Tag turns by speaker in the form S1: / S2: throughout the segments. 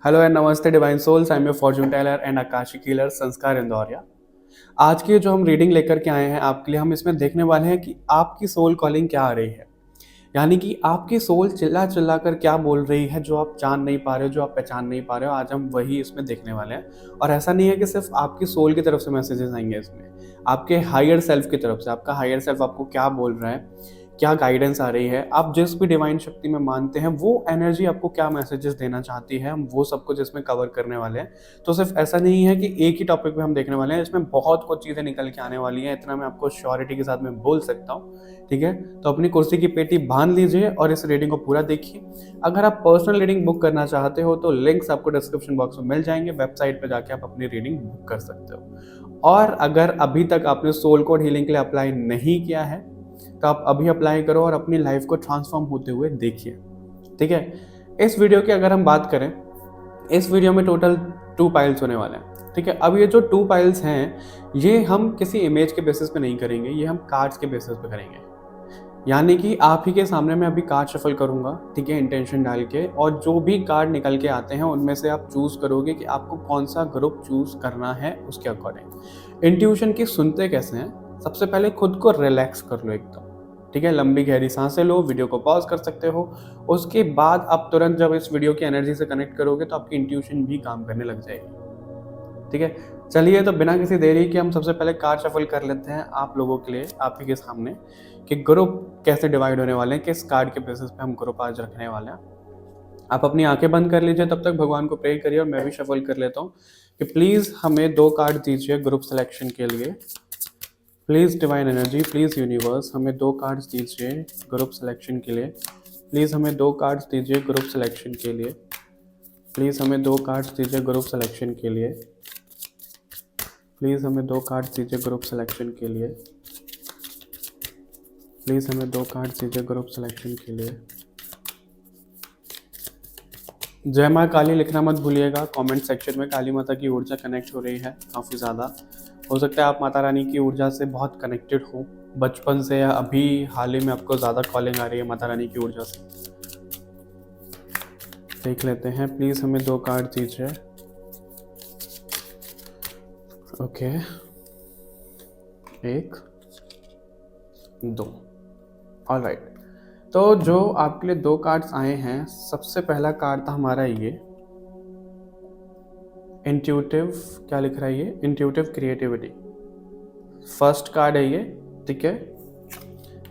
S1: Hello and नमस्ते divine souls, I am your fortune teller and akashic healer Sanskar Indoria. आज की जो हम रीडिंग लेकर के आए हैं आपके लिए, हम इसमें देखने वाले हैं कि आपकी सोल कॉलिंग क्या आ रही है। यानी कि आपकी सोल चिल्ला चिल्ला कर क्या बोल रही है, जो आप जान नहीं पा रहे हो, जो आप पहचान नहीं पा रहे हो। आज हम वही इसमें देखने वाले हैं। और ऐसा नहीं है कि सिर्फ आपकी सोल की तरफ से मैसेजेस आएंगे, इसमें आपके हायर सेल्फ की तरफ से आपका हायर सेल्फ आपको क्या बोल रहा है, क्या गाइडेंस आ रही है, आप जिस भी डिवाइन शक्ति में मानते हैं वो एनर्जी आपको क्या मैसेजेस देना चाहती है, हम वो सब कुछ इसमें कवर करने वाले हैं। तो सिर्फ ऐसा नहीं है कि एक ही टॉपिक पे हम देखने वाले हैं, इसमें बहुत कुछ चीज़ें निकल के आने वाली हैं, इतना मैं आपको श्योरिटी के साथ में बोल सकता हूँ। ठीक है, तो अपनी कुर्सी की पेटी बांध लीजिए और इस रीडिंग को पूरा देखिए। अगर आप पर्सनल रीडिंग बुक करना चाहते हो तो लिंक्स आपको डिस्क्रिप्शन बॉक्स में मिल जाएंगे, वेबसाइट पर जाके आप अपनी रीडिंग बुक कर सकते हो। और अगर अभी तक आपने सोल कोड हीलिंग के लिए अप्लाई नहीं किया है तो आप अभी अप्लाई करो और अपनी लाइफ को ट्रांसफॉर्म होते हुए देखिए। ठीक है, इस वीडियो की अगर हम बात करें, इस वीडियो में टोटल 2 पाइल्स होने वाले हैं। ठीक है, अब ये जो 2 पाइल्स हैं ये हम किसी इमेज के बेसिस पे नहीं करेंगे, ये हम कार्ड्स के बेसिस पे करेंगे। यानी कि आप ही के सामने मैं अभी कार्ड शफल करूंगा, ठीक है, इंटेंशन डाल के, और जो भी कार्ड निकल के आते हैं उनमें से आप चूज करोगे कि आपको कौन सा ग्रुप चूज करना है उसके अकॉर्डिंग। इंट्यूशन की सुनते कैसे हैं, सबसे पहले खुद को रिलैक्स कर लो एकदम। ठीक है, लंबी गहरी सांसें लो, वीडियो को पॉज कर सकते हो। उसके बाद आप तुरंत जब इस वीडियो की एनर्जी से कनेक्ट करोगे तो आपकी इंट्यूशन भी काम करने लग जाएगी। ठीक है, चलिए तो बिना किसी देरी के हम सबसे पहले कार्ड शफल कर लेते हैं आप लोगों के लिए, आप ही के सामने, कि ग्रुप कैसे डिवाइड होने वाले हैं, किस कार्ड के बेसिस पे हम ग्रुप आज रखने वाले हैं। आप अपनी आंखें बंद कर लीजिए, तब तक भगवान को प्रे करिए और मैं भी शफल कर लेता हूँ कि प्लीज़ हमें 2 कार्ड दीजिए ग्रुप सिलेक्शन के लिए। Please divine energy, please universe, हमें 2 कार्ड्स दीजिए ग्रुप सिलेक्शन के लिए। प्लीज़ हमें 2 कार्ड्स दीजिए ग्रुप सिलेक्शन के लिए। प्लीज़ हमें 2 कार्ड्स दीजिए ग्रुप सिलेक्शन के लिए। प्लीज़ हमें 2 कार्ड्स दीजिए ग्रुप सिलेक्शन के लिए। प्लीज़ हमें 2 कार्ड्स दीजिए ग्रुप सिलेक्शन के लिए। जय माँ काली लिखना मत भूलिएगा कमेंट सेक्शन में। काली माता की ऊर्जा कनेक्ट हो रही है काफ़ी ज़्यादा। हो सकता है आप माता रानी की ऊर्जा से बहुत कनेक्टेड हो बचपन से, या अभी हाल ही में आपको ज़्यादा कॉलिंग आ रही है माता रानी की ऊर्जा से। देख लेते हैं, प्लीज़ हमें 2 कार्ड दीजिए। Okay, 1 2, alright. तो जो आपके लिए 2 कार्ड्स आए हैं, सबसे पहला कार्ड था हमारा ये इंट्यूटिव, क्या लिख रहा है ये, इंट्यूटिव क्रिएटिविटी। फर्स्ट कार्ड है ये, ठीक है।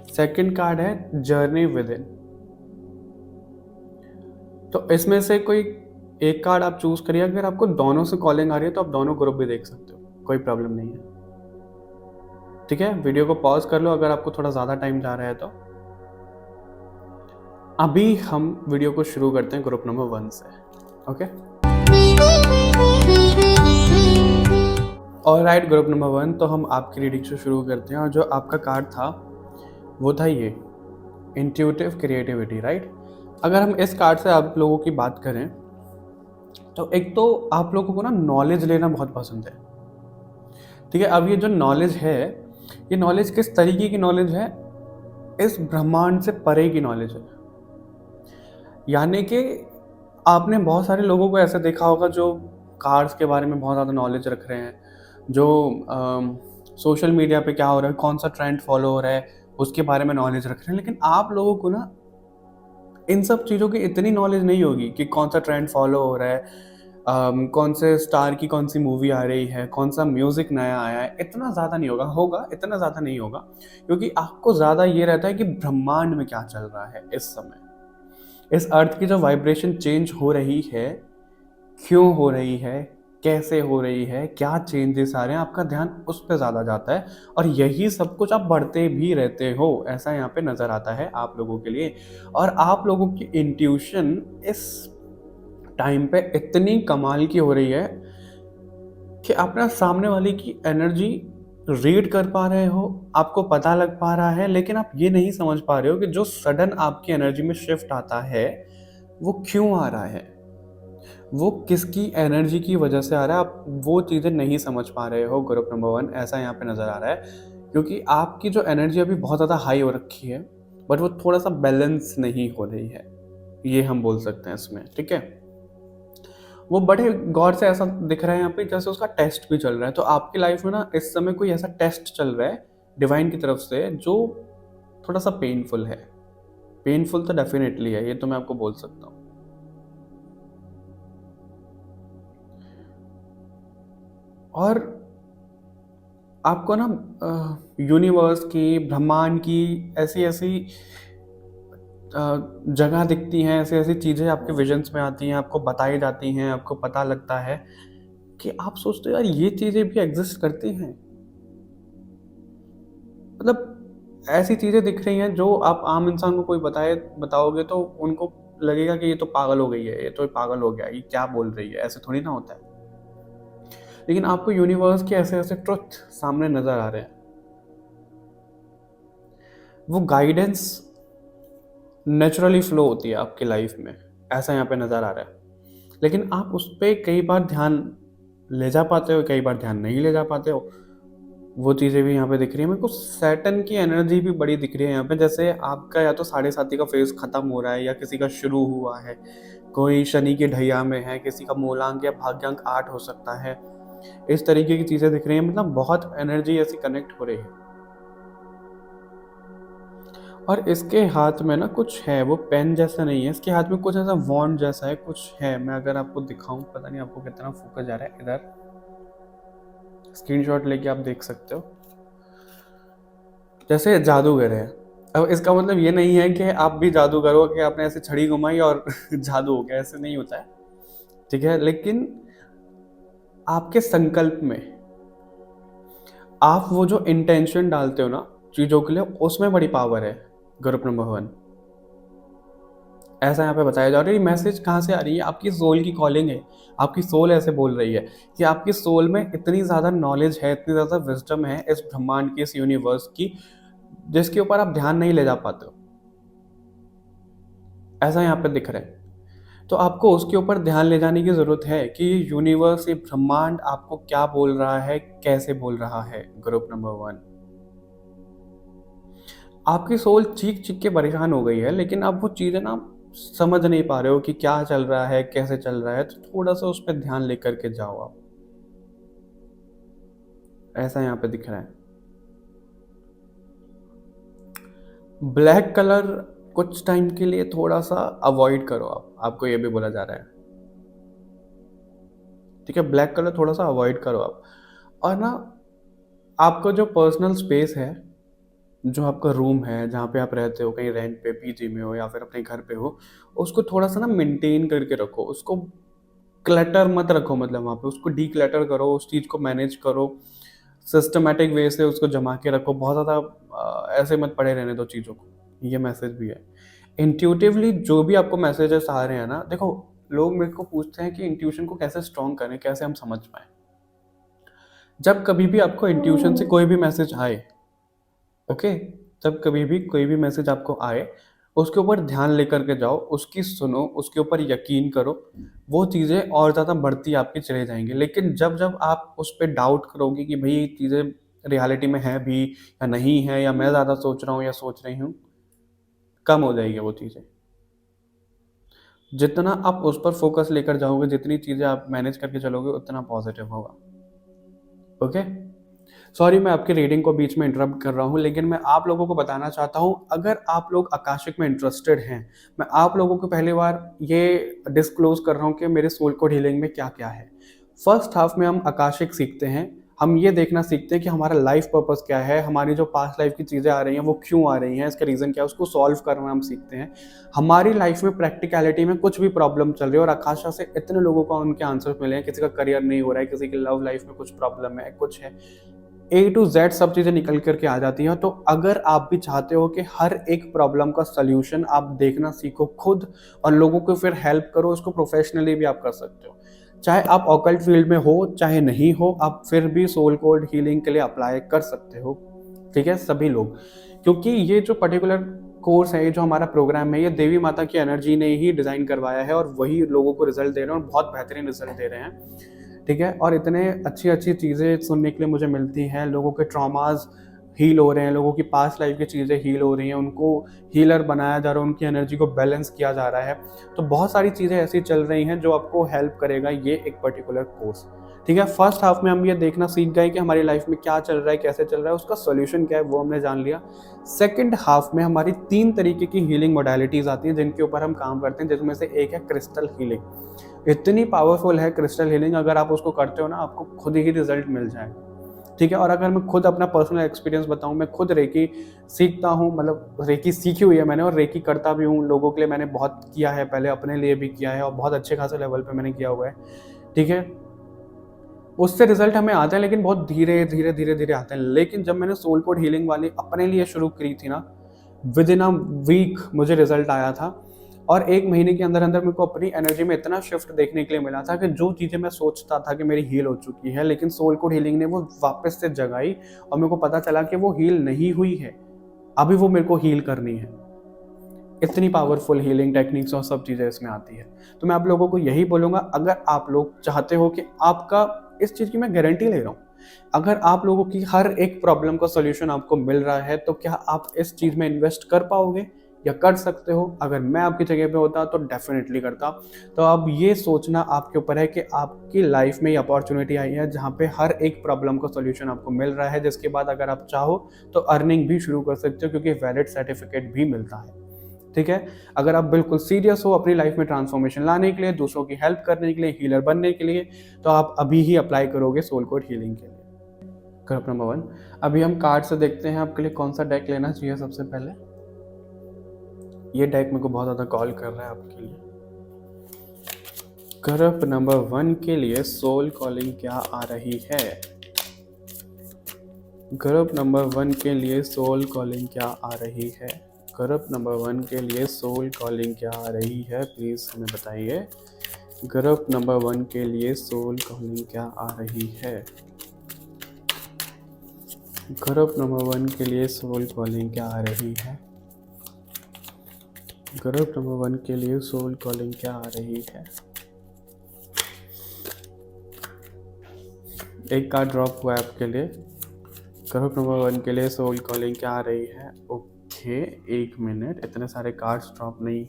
S1: सेकंड कार्ड है जर्नी विद इन। तो इसमें से कोई एक कार्ड आप चूज करिए। अगर आपको दोनों से कॉलिंग आ रही है तो आप दोनों ग्रुप भी देख सकते हो, कोई प्रॉब्लम नहीं है। ठीक है, वीडियो को पॉज कर लो अगर आपको थोड़ा ज़्यादा टाइम जा रहा है तो। अभी हम वीडियो को शुरू करते हैं ग्रुप नंबर 1 से। ओके, ऑलराइट, ग्रुप नंबर 1, तो हम आपकी रीडिंग से शुरू करते हैं। और जो आपका कार्ड था वो था ये इंट्यूटिव क्रिएटिविटी, राइट। अगर हम इस कार्ड से आप लोगों की बात करें तो एक तो आप लोगों को ना नॉलेज लेना बहुत पसंद है। ठीक है, अब ये जो नॉलेज है, ये नॉलेज किस तरीके की नॉलेज है, इस ब्रह्मांड से परे की नॉलेज है। यानी कि आपने बहुत सारे लोगों को ऐसे देखा होगा जो कार्ड्स के बारे में बहुत ज़्यादा नॉलेज रख रहे हैं, जो सोशल मीडिया पे क्या हो रहा है, कौन सा ट्रेंड फॉलो हो रहा है, उसके बारे में नॉलेज रख रहे हैं। लेकिन आप लोगों को ना इन सब चीज़ों की इतनी नॉलेज नहीं होगी कि कौन सा ट्रेंड फॉलो हो रहा है, कौन से स्टार की कौन सी मूवी आ रही है, कौन सा म्यूज़िक नया आया है। इतना ज़्यादा नहीं होगा, इतना ज़्यादा नहीं होगा, क्योंकि आपको ज़्यादा ये रहता है कि ब्रह्मांड में क्या चल रहा है इस समय, इस अर्थ की जो वाइब्रेशन चेंज हो रही है, क्यों हो रही है, कैसे हो रही है, क्या चेंजेस आ रहे हैं, आपका ध्यान उस पर ज़्यादा जाता है। और यही सब कुछ आप बढ़ते भी रहते हो, ऐसा यहाँ पे नज़र आता है आप लोगों के लिए। और आप लोगों की इंट्यूशन इस टाइम पे इतनी कमाल की हो रही है कि अपना सामने वाले की एनर्जी रीड कर पा रहे हो, आपको पता लग पा रहा है, लेकिन आप ये नहीं समझ पा रहे हो कि जो सडन आपकी एनर्जी में शिफ्ट आता है वो क्यों आ रहा है, वो किसकी एनर्जी की वजह से आ रहा है। आप वो चीज़ें नहीं समझ पा रहे हो ग्रुप नंबर 1, ऐसा यहाँ पे नज़र आ रहा है। क्योंकि आपकी जो एनर्जी अभी बहुत ज़्यादा हाई हो रखी है, बट वो थोड़ा सा बैलेंस नहीं हो रही है, ये हम बोल सकते हैं इसमें। ठीक है, वो बड़े गौर से ऐसा दिख रहा है यहाँ पे जैसे उसका टेस्ट भी चल रहा है। तो आपकी लाइफ में ना इस समय कोई ऐसा टेस्ट चल रहा है डिवाइन की तरफ से जो थोड़ा सा पेनफुल है। पेनफुल तो डेफिनेटली है, ये तो मैं आपको बोल सकता हूँ। और आपको ना यूनिवर्स की, ब्रह्मांड की ऐसी ऐसी जगह दिखती हैं, ऐसी ऐसी चीज़ें आपके विजन्स में आती हैं, आपको बताई जाती हैं, आपको पता लगता है कि आप सोचते हो यार ये चीज़ें भी एग्जिस्ट करती हैं। मतलब ऐसी चीज़ें दिख रही हैं जो आप आम इंसान को कोई बताओगे तो उनको लगेगा कि ये तो पागल हो गई है, ये तो पागल हो गया, ये क्या बोल रही है, ऐसे थोड़ी ना होता है। लेकिन आपको यूनिवर्स के ऐसे ऐसे ट्रुथ सामने नजर आ रहे हैं। वो गाइडेंस नेचुरली फ्लो होती है आपकी लाइफ में, ऐसा यहाँ पे नज़र आ रहा है। लेकिन आप उस पर कई बार ध्यान ले जा पाते हो, कई बार ध्यान नहीं ले जा पाते हो। वो चीज़ें भी यहाँ पे दिख रही है मेरे को। सैटर्न की एनर्जी भी बड़ी दिख रही है यहाँ पे, जैसे आपका या तो 7.5 का फेज खत्म हो रहा है या किसी का शुरू हुआ है। कोई शनि की ढैया में है, किसी का मूलांक या भाग्यांक 8 हो सकता है। इस तरीके की चीज़ें दिख रही हैं, मतलब बहुत एनर्जी ऐसी कनेक्ट हो रही है। और इसके हाथ में ना कुछ है, वो पेन जैसा नहीं है, इसके हाथ में कुछ ऐसा वॉन्ड जैसा है, कुछ है। मैं अगर आपको दिखाऊं, पता नहीं आपको कितना फोकस जा रहा है, इधर स्क्रीनशॉट लेके आप देख सकते हो। जैसे जादूगर है। अब इसका मतलब ये नहीं है कि आप भी जादूगर हो, कि आपने ऐसे छड़ी घुमाई और जादू हो गया, ऐसे नहीं होता है, ठीक है। लेकिन आपके संकल्प में आप वो जो इंटेंशन डालते हो ना चीज़ों के लिए, उसमें बड़ी पावर है। ग्रुप नंबर 1 ऐसा यहाँ पे बताया जा रहा है। ये मैसेज कहाँ से आ रही है? आपकी सोल की कॉलिंग है। आपकी सोल ऐसे बोल रही है कि आपकी सोल में इतनी ज़्यादा नॉलेज है, इतनी ज़्यादा विजडम है इस ब्रह्मांड की, इस यूनिवर्स की, जिसके ऊपर आप ध्यान नहीं ले जा पाते हो। ऐसा यहाँ पे दिख रहा है। तो आपको उसके ऊपर ध्यान ले जाने की ज़रूरत है कि ये यूनिवर्स, ये ब्रह्मांड आपको क्या बोल रहा है, कैसे बोल रहा है। ग्रुप नंबर 1 आपकी सोल चीख चीख के परेशान हो गई है, लेकिन आप वो चीज़ें ना समझ नहीं पा रहे हो कि क्या चल रहा है, कैसे चल रहा है। तो थोड़ा सा उस पर ध्यान लेकर के जाओ आप। ऐसा यहाँ पे दिख रहा है। ब्लैक कलर कुछ टाइम के लिए थोड़ा सा अवॉइड करो आप, आपको ये भी बोला जा रहा है, ठीक है। ब्लैक कलर थोड़ा सा अवॉइड करो आप। और ना आपका जो पर्सनल स्पेस है, जो आपका रूम है, जहाँ पे आप रहते हो, कहीं रेंट पे, पीजी में हो या फिर अपने घर पे हो, उसको थोड़ा सा ना मेंटेन करके रखो। उसको क्लटर मत रखो, मतलब वहाँ पे उसको डी क्लटर करो, उस चीज़ को मैनेज करो, सिस्टमेटिक वे से उसको जमा के रखो। बहुत ज़्यादा ऐसे मत पड़े रहने दो चीज़ों को। ये मैसेज भी है। इंट्यूटिवली जो भी आपको मैसेजेस आ रहे हैं ना, देखो लोग मेरे को पूछते हैं कि इंट्यूशन को कैसे स्ट्रॉन्ग करें, कैसे हम समझ पाएँ। जब कभी भी आपको इंट्यूशन से कोई भी मैसेज आए, ओके, जब कभी भी कोई भी मैसेज आपको आए, उसके ऊपर ध्यान लेकर के जाओ, उसकी सुनो, उसके ऊपर यकीन करो। वो चीज़ें और ज़्यादा बढ़ती आपकी चले जाएंगी। लेकिन जब जब आप उस पर डाउट करोगे कि भाई ये चीज़ें रियलिटी में है भी या नहीं है, या मैं ज़्यादा सोच रहा हूँ या सोच रही हूँ, कम हो जाएगी वो चीज़ें। जितना आप उस पर फोकस लेकर जाओगे, जितनी चीज़ें आप मैनेज करके चलोगे, उतना पॉजिटिव होगा। ओके, सॉरी मैं आपकी रीडिंग को बीच में इंटरप्ट कर रहा हूँ, लेकिन मैं आप लोगों को बताना चाहता हूँ, अगर आप लोग आकाशिक में इंटरेस्टेड हैं, मैं आप लोगों को पहली बार ये डिस्क्लोज कर रहा हूँ कि मेरे सोल कोड हीलिंग में क्या क्या है। फर्स्ट हाफ में हम आकाशिक सीखते हैं। हम ये देखना सीखते हैं कि हमारा लाइफ पर्पस क्या है, हमारी जो पास्ट लाइफ की चीज़ें आ रही हैं वो क्यों आ रही हैं, इसका रीज़न क्या है, उसको सॉल्व करना हम सीखते हैं। हमारी लाइफ में प्रैक्टिकलिटी में कुछ भी प्रॉब्लम चल रही है और आकाशा से इतने लोगों को उनके आंसर्स मिले हैं। किसी का करियर नहीं हो रहा है, किसी की लव लाइफ में कुछ प्रॉब्लम है, कुछ है, ए टू जेड सब चीज़ें निकल करके आ जाती हैं। तो अगर आप भी चाहते हो कि हर एक प्रॉब्लम का सल्यूशन आप देखना सीखो खुद, और लोगों को फिर हेल्प करो, उसको प्रोफेशनली भी आप कर सकते हो। चाहे आप ऑकल्ट फील्ड में हो चाहे नहीं हो, आप फिर भी सोल कोड हीलिंग के लिए अप्लाई कर सकते हो, ठीक है, सभी लोग। क्योंकि ये जो पर्टिकुलर कोर्स है, ये जो हमारा प्रोग्राम है, ये देवी माता की एनर्जी ने ही डिज़ाइन करवाया है, और वही लोगों को रिजल्ट दे रहे हैं और बहुत बेहतरीन रिजल्ट दे रहे हैं, ठीक है। और इतने अच्छी अच्छी चीज़ें सुनने के लिए मुझे मिलती हैं, लोगों के ट्रॉमास हील हो रहे हैं, लोगों की पास्ट लाइफ की चीज़ें हील हो रही हैं, उनको हीलर बनाया जा रहा है, उनकी एनर्जी को बैलेंस किया जा रहा है। तो बहुत सारी चीज़ें ऐसी चल रही हैं जो आपको हेल्प करेगा ये एक पर्टिकुलर कोर्स। ठीक है, फर्स्ट हाफ में हम ये देखना सीख गए कि हमारी लाइफ में क्या चल रहा है, कैसे चल रहा है, उसका सोल्यूशन क्या है, वो हमने जान लिया। सेकंड हाफ में हमारी 3 तरीके की हीलिंग मोडालिटीज़ आती हैं जिनके ऊपर हम काम करते हैं, जिसमें से एक है क्रिस्टल हीलिंग। इतनी पावरफुल है क्रिस्टल हीलिंग, अगर आप उसको करते हो ना, आपको खुद ही रिजल्ट मिल जाएगा। ठीक है, और अगर मैं खुद अपना पर्सनल एक्सपीरियंस बताऊं, मैं खुद रेकी सीखता हूं, मतलब रेकी सीखी हुई है मैंने और रेकी करता भी हूं। लोगों के लिए मैंने बहुत किया है, पहले अपने लिए भी किया है और बहुत अच्छे खासे लेवल पे मैंने किया हुआ है। ठीक है, उससे रिजल्ट हमें आते हैं, लेकिन बहुत धीरे धीरे धीरे धीरे आते हैं। लेकिन जब मैंने सोल कोड हीलिंग वाली अपने लिए शुरू करी थी ना, विद इन अ वीक मुझे रिजल्ट आया था। और 1 महीने के अंदर अंदर मेरे को अपनी एनर्जी में इतना शिफ्ट देखने के लिए मिला था कि जो चीज़ें मैं सोचता था कि मेरी हील हो चुकी है, लेकिन सोल कोड हीलिंग ने वो वापस से जगाई और मेरे को पता चला कि वो हील नहीं हुई है, अभी वो मेरे को हील करनी है। इतनी पावरफुल हीलिंग टेक्निक्स और सब चीज़ें इसमें आती है। तो मैं आप लोगों को यही बोलूँगा, अगर आप लोग चाहते हो कि आपका, इस चीज़ की मैं गारंटी ले रहा हूँ, अगर आप लोगों की हर एक प्रॉब्लम का सॉल्यूशन आपको मिल रहा है, तो क्या आप इस चीज़ में इन्वेस्ट कर पाओगे या कर सकते हो? अगर मैं आपकी जगह पे होता तो डेफिनेटली करता। तो अब ये सोचना आपके ऊपर है कि आपकी लाइफ में ये अपॉर्चुनिटी आई है जहाँ पे हर एक प्रॉब्लम का सॉल्यूशन आपको मिल रहा है, जिसके बाद अगर आप चाहो तो अर्निंग भी शुरू कर सकते हो, क्योंकि वैलिड सर्टिफिकेट भी मिलता है। ठीक है, अगर आप बिल्कुल सीरियस हो अपनी लाइफ में ट्रांसफॉर्मेशन लाने के लिए, दूसरों की हेल्प करने के लिए, हीलर बनने के लिए, तो आप अभी ही अप्लाई करोगे सोल कोड हीलिंग के लिए। ग्रुप नंबर 1, अभी हम कार्ड से देखते हैं आपके लिए कौन सा डेक लेना चाहिए। सबसे पहले ये डेक मेरे को बहुत ज़्यादा कॉल कर रहा है आपके लिए। ग्रुप नंबर 1 के लिए सोल कॉलिंग क्या आ रही है? ग्रुप नंबर 1 के लिए सोल कॉलिंग क्या आ रही है? ग्रुप नंबर 1 के लिए सोल कॉलिंग क्या आ रही है, प्लीज़ हमें बताइए। ग्रुप नंबर 1 के लिए सोल कॉलिंग क्या आ रही है? ग्रुप नंबर 1 के लिए सोल कॉलिंग क्या आ रही है? ग्रुप नंबर 1 के लिए सोल कॉलिंग क्या आ रही है? एक कार्ड ड्रॉप हुआ है आपके लिए। ग्रुप नंबर 1 के लिए सोल कॉलिंग क्या आ रही है? ओके, 1 मिनट, इतने सारे कार्ड्स ड्रॉप नहीं।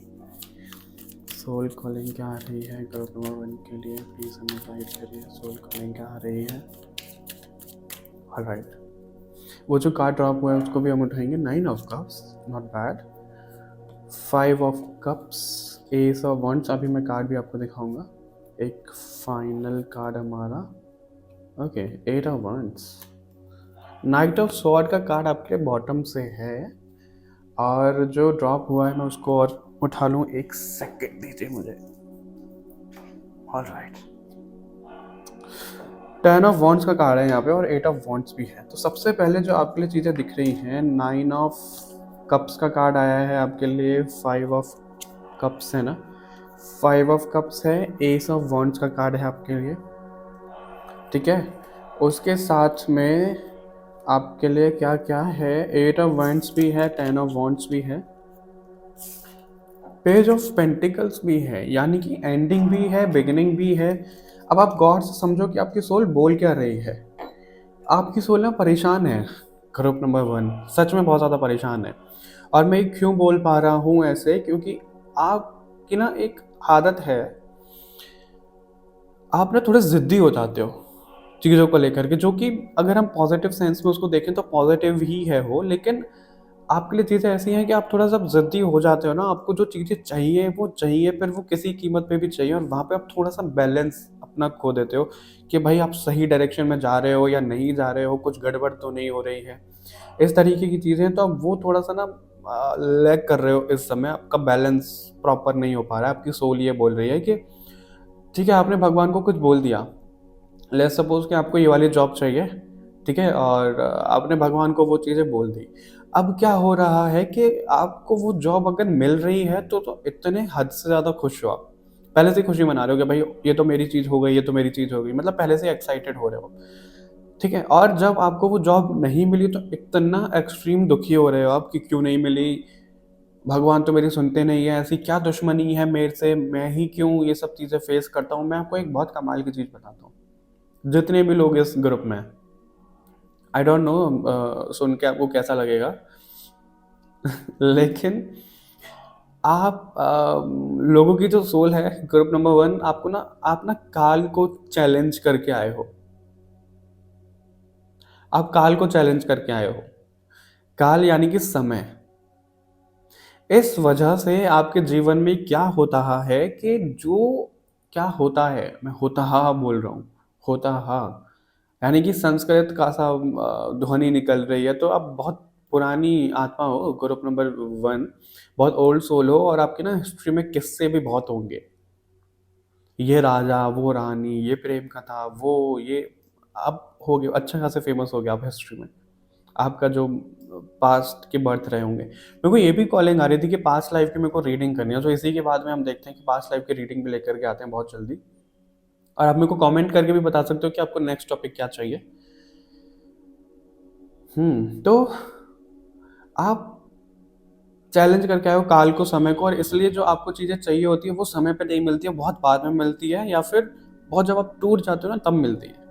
S1: सोल कॉलिंग क्या आ रही है ग्रुप नंबर 1 के लिए, प्लीज़ हमें गाइड करिए। सोल कॉलिंग क्या आ रही है? ऑलराइट, वो जो कार्ड ड्रॉप हुआ है उसको भी हम उठाएंगे। 9 of cups, not bad. 5 of cups, S of wands, अभी मैं कार्ड भी आपको दिखाऊंगा। एक फाइनल कार्ड हमारा, okay, 8 of wands. Night of sword का कार्ड आपके बॉटम से है, और जो ड्रॉप हुआ है मैं उसको और उठा लूँ, 1 सेकेंड दीजिए मुझे। ऑलराइट, 10 ऑफ वॉन्ड्स का कार्ड है यहाँ पे और 8 ऑफ वॉन्ड्स भी है। तो सबसे पहले जो आपके लिए चीज़ें दिख रही हैं, 9 ऑफ कप्स का कार्ड आया है आपके लिए, 5 ऑफ कप्स है ना, 5 ऑफ कप्स है, एस ऑफ वॉन्ड्स का कार्ड है आपके लिए। ठीक है, उसके साथ में आपके लिए क्या क्या है, 8 ऑफ वॉन्ड्स भी है, 10 ऑफ वॉन्ड्स भी है, पेज ऑफ पेंटिकल्स भी है, यानी कि एंडिंग भी है, बिगिनिंग भी है। अब आप गौर से समझो कि आपकी सोल बोल क्या रही है। आपकी सोल ना परेशान है। ग्रुप नंबर 1 सच में बहुत ज़्यादा परेशान है। और मैं क्यों बोल पा रहा हूँ ऐसे, क्योंकि आपकी ना एक आदत है, आप ना थोड़े ज़िद्दी हो जाते हो चीज़ों को लेकर के, जो कि अगर हम पॉजिटिव सेंस में उसको देखें तो पॉजिटिव ही है वो, लेकिन आपके लिए चीज़ें ऐसी हैं कि आप थोड़ा सा ज़िद्दी हो जाते हो ना। आपको जो चीज़ें चाहिए वो चाहिए, फिर वो किसी कीमत पे भी चाहिए, और वहाँ पे आप थोड़ा सा बैलेंस अपना खो देते हो कि भाई आप सही डायरेक्शन में जा रहे हो या नहीं जा रहे हो, कुछ गड़बड़ तो नहीं हो रही है, इस तरीके की चीज़ें। तो आप वो थोड़ा सा ना लैग कर रहे हो इस समय, आपका बैलेंस प्रॉपर नहीं हो पा रहा है। आपकी सोल ये बोल रही है कि ठीक है, आपने भगवान को कुछ बोल दिया, लेट्स सपोज कि आपको ये वाली जॉब चाहिए, ठीक है, और आपने भगवान को वो चीज़ें बोल दी। अब क्या हो रहा है कि आपको वो जॉब अगर मिल रही है तो इतने हद से ज़्यादा खुश हो आप, पहले से खुशी मना रहे हो कि भाई ये तो मेरी चीज़ हो गई, ये तो मेरी चीज़ हो गई, मतलब पहले से एक्साइटेड हो रहे हो। ठीक है, और जब आपको वो जॉब नहीं मिली तो इतना एक्सट्रीम दुखी हो रहे हो आप कि क्यों नहीं मिली, भगवान तो मेरी सुनते नहीं है, ऐसी क्या दुश्मनी है मेरे से, मैं ही क्यों ये सब चीज़ें फेस करता हूँ। मैं आपको एक बहुत कमाल की चीज़ बताता हूँ, जितने भी लोग इस ग्रुप में, आई डोंट नो सुन के आपको कैसा लगेगा लेकिन आप लोगों की जो सोल है ग्रुप नंबर वन, आपको ना आप ना काल को चैलेंज करके आए हो। आप काल को चैलेंज करके आए हो। काल यानी कि समय। इस वजह से आपके जीवन में क्या होता है कि जो क्या होता है, मैं होता हा बोल रहा हूँ, होता हा यानी कि संस्कृत का सा ध्वनि निकल रही है, तो आप बहुत पुरानी आत्मा हो, ग्रुप नंबर वन, बहुत ओल्ड सोल हो, और आपके ना हिस्ट्री में किस्से भी बहुत होंगे। ये राजा, वो रानी, ये प्रेम कथा, वो ये अब हो गए अच्छे खासे फेमस हो गया आप हिस्ट्री में। आपका जो पास्ट के बर्थ रहे होंगे। मेरे को ये भी कॉलिंग आ रही थी कि पास्ट लाइफ की मेरे को रीडिंग करनी है, तो इसी के बाद में हम देखते हैं कि पास्ट लाइफ की रीडिंग भी लेकर के आते हैं बहुत जल्दी। और आप मेरे को कमेंट करके भी बता सकते हो कि आपको नेक्स्ट टॉपिक क्या चाहिए। तो आप चैलेंज करके आए हो काल को, समय को, और इसलिए जो आपको चीज़ें चाहिए होती है वो समय पे नहीं मिलती है, बहुत बाद में मिलती है, या फिर बहुत जब आप टूट जाते हो ना तब मिलती है।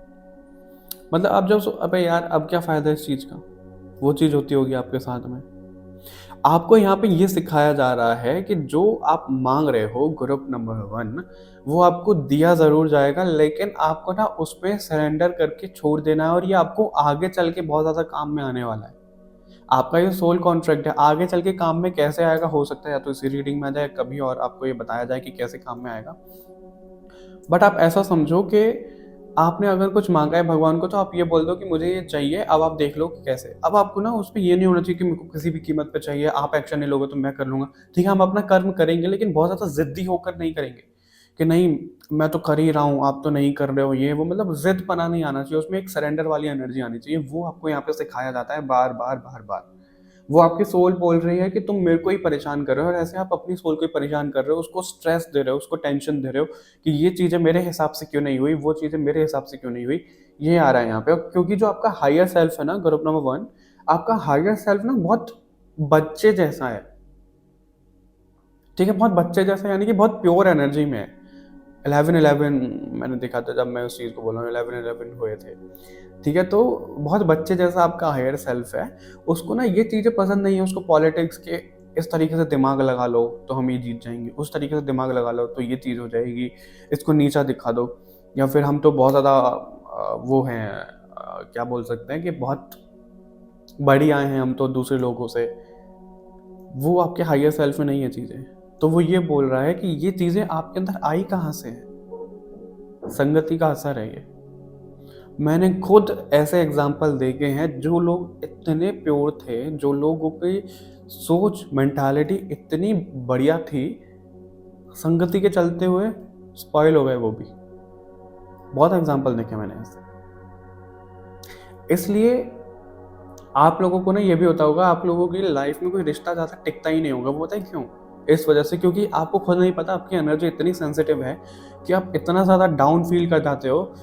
S1: मतलब आप जब अबे यार अब क्या फ़ायदा इस चीज़ का, वो चीज़ होती होगी आपके साथ में। आपको यहाँ पे ये सिखाया जा रहा है कि जो आप मांग रहे हो ग्रुप नंबर वन, वो आपको दिया ज़रूर जाएगा, लेकिन आपको ना उसमें सरेंडर करके छोड़ देना है, और ये आपको आगे चल के बहुत ज़्यादा काम में आने वाला है। आपका ये सोल कॉन्ट्रैक्ट है, आगे चल के काम में कैसे आएगा हो सकता है या तो इसी रीडिंग में आ जाए कभी, और आपको ये बताया जाए कि कैसे काम में आएगा। बट आप ऐसा समझो कि आपने अगर कुछ मांगा है भगवान को, तो आप ये बोल दो कि मुझे ये चाहिए, अब आप देख लो कि कैसे। अब आपको ना उस पे ये नहीं होना चाहिए कि मेरे को किसी भी कीमत पे चाहिए, आप एक्शन नहीं लोगे तो मैं कर लूँगा। ठीक है, हम अपना कर्म करेंगे, लेकिन बहुत ज़्यादा ज़िद्दी होकर नहीं करेंगे कि नहीं मैं तो कर ही रहा हूँ, आप तो नहीं कर रहे हो, ये वो मतलब ज़िद्दपना नहीं आना चाहिए, उसमें एक सरेंडर वाली एनर्जी आनी चाहिए। वो आपको यहाँ पे सिखाया जाता है बार-बार, बार-बार। वो आपकी सोल बोल रही है कि तुम मेरे को ही परेशान कर रहे हो, और ऐसे आप अपनी सोल को ही परेशान कर रहे हो, उसको स्ट्रेस दे रहे हो, उसको टेंशन दे रहे हो कि ये चीज़ें मेरे हिसाब से क्यों नहीं हुई, वो चीज़ें मेरे हिसाब से क्यों नहीं हुई। ये आ रहा है यहाँ पे, और क्योंकि जो आपका हायर सेल्फ है ना ग्रुप नंबर वन, आपका हायर सेल्फ ना बहुत बच्चे जैसा है। ठीक है, बहुत बच्चे जैसा यानी कि बहुत प्योर एनर्जी में है। 11-11 मैंने देखा था जब मैं उस चीज़ को बोल रहा हूँ, 11-11 हुए थे। ठीक है, तो बहुत बच्चे जैसा आपका हायर सेल्फ है, उसको ना ये चीज़ें पसंद नहीं है, उसको पॉलिटिक्स के इस तरीके से दिमाग लगा लो तो हम ये जीत जाएँगे, उस तरीके से दिमाग लगा लो तो ये चीज़ हो जाएगी, इसको नीचा दिखा दो, या फिर हम तो बहुत ज़्यादा वो हैं, क्या बोल सकते हैं कि बहुत बढ़िया हैं हम तो दूसरे लोगों से। वो आपके हायर सेल्फ में नहीं है चीज़ें। तो वो ये बोल रहा है कि ये चीज़ें आपके अंदर आई कहाँ से हैं? संगति का असर है ये। मैंने खुद ऐसे एग्ज़ाम्पल देखे हैं जो लोग इतने प्योर थे, जो लोगों की सोच, मेंटालिटी इतनी बढ़िया थी, संगति के चलते हुए स्पॉइल हो गए वो भी। बहुत एग्ज़ाम्पल देखे मैंने ऐसे। इसलिए आप लोगों को ना ये भी होता होगा, आप लोगों की लाइफ में कोई रिश्ता ज़्यादा टिकता ही नहीं होगा। वो पता है क्यों? इस वजह से, क्योंकि आपको खुद नहीं पता, आपकी एनर्जी इतनी सेंसिटिव है कि आप इतना ज़्यादा डाउन फ़ील कर जाते हो,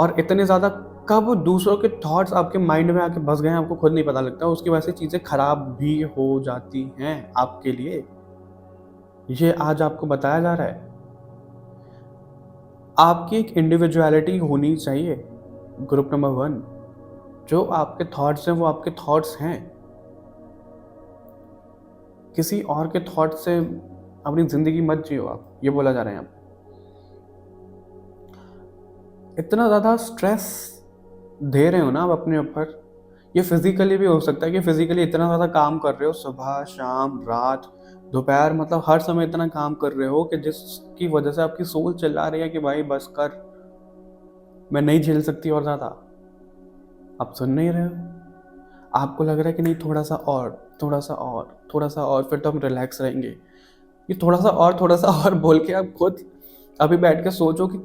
S1: और इतने ज़्यादा कब दूसरों के थॉट्स आपके माइंड में आके बस गए हैं आपको खुद नहीं पता लगता। उसकी वजह से चीज़ें खराब भी हो जाती हैं आपके लिए। ये आज आपको बताया जा रहा है। आपकी एक इंडिविजुअलिटी होनी चाहिए ग्रुप नंबर वन। जो आपके थॉट्स हैं वो आपके थॉट्स हैं। किसी और के थॉट से अपनी ज़िंदगी मत जियो आप, ये बोला जा रहा है यहाँ पे। इतना ज़्यादा स्ट्रेस दे रहे हो ना आप अपने ऊपर, ये फिज़िकली भी हो सकता है कि फिज़िकली इतना ज़्यादा काम कर रहे हो, सुबह, शाम, रात, दोपहर, मतलब हर समय इतना काम कर रहे हो कि जिसकी वजह से आपकी सोल चिल्ला रही है कि भाई बस कर, मैं नहीं झेल सकती और ज़्यादा। आप सुन नहीं रहे हो। आपको लग रहा है कि नहीं थोड़ा-सा और, थोड़ा-सा और, थोड़ा-सा और, फिर तो हम रिलैक्स रहेंगे। ये थोड़ा-सा और बोल के आप खुद अभी बैठ के सोचो कि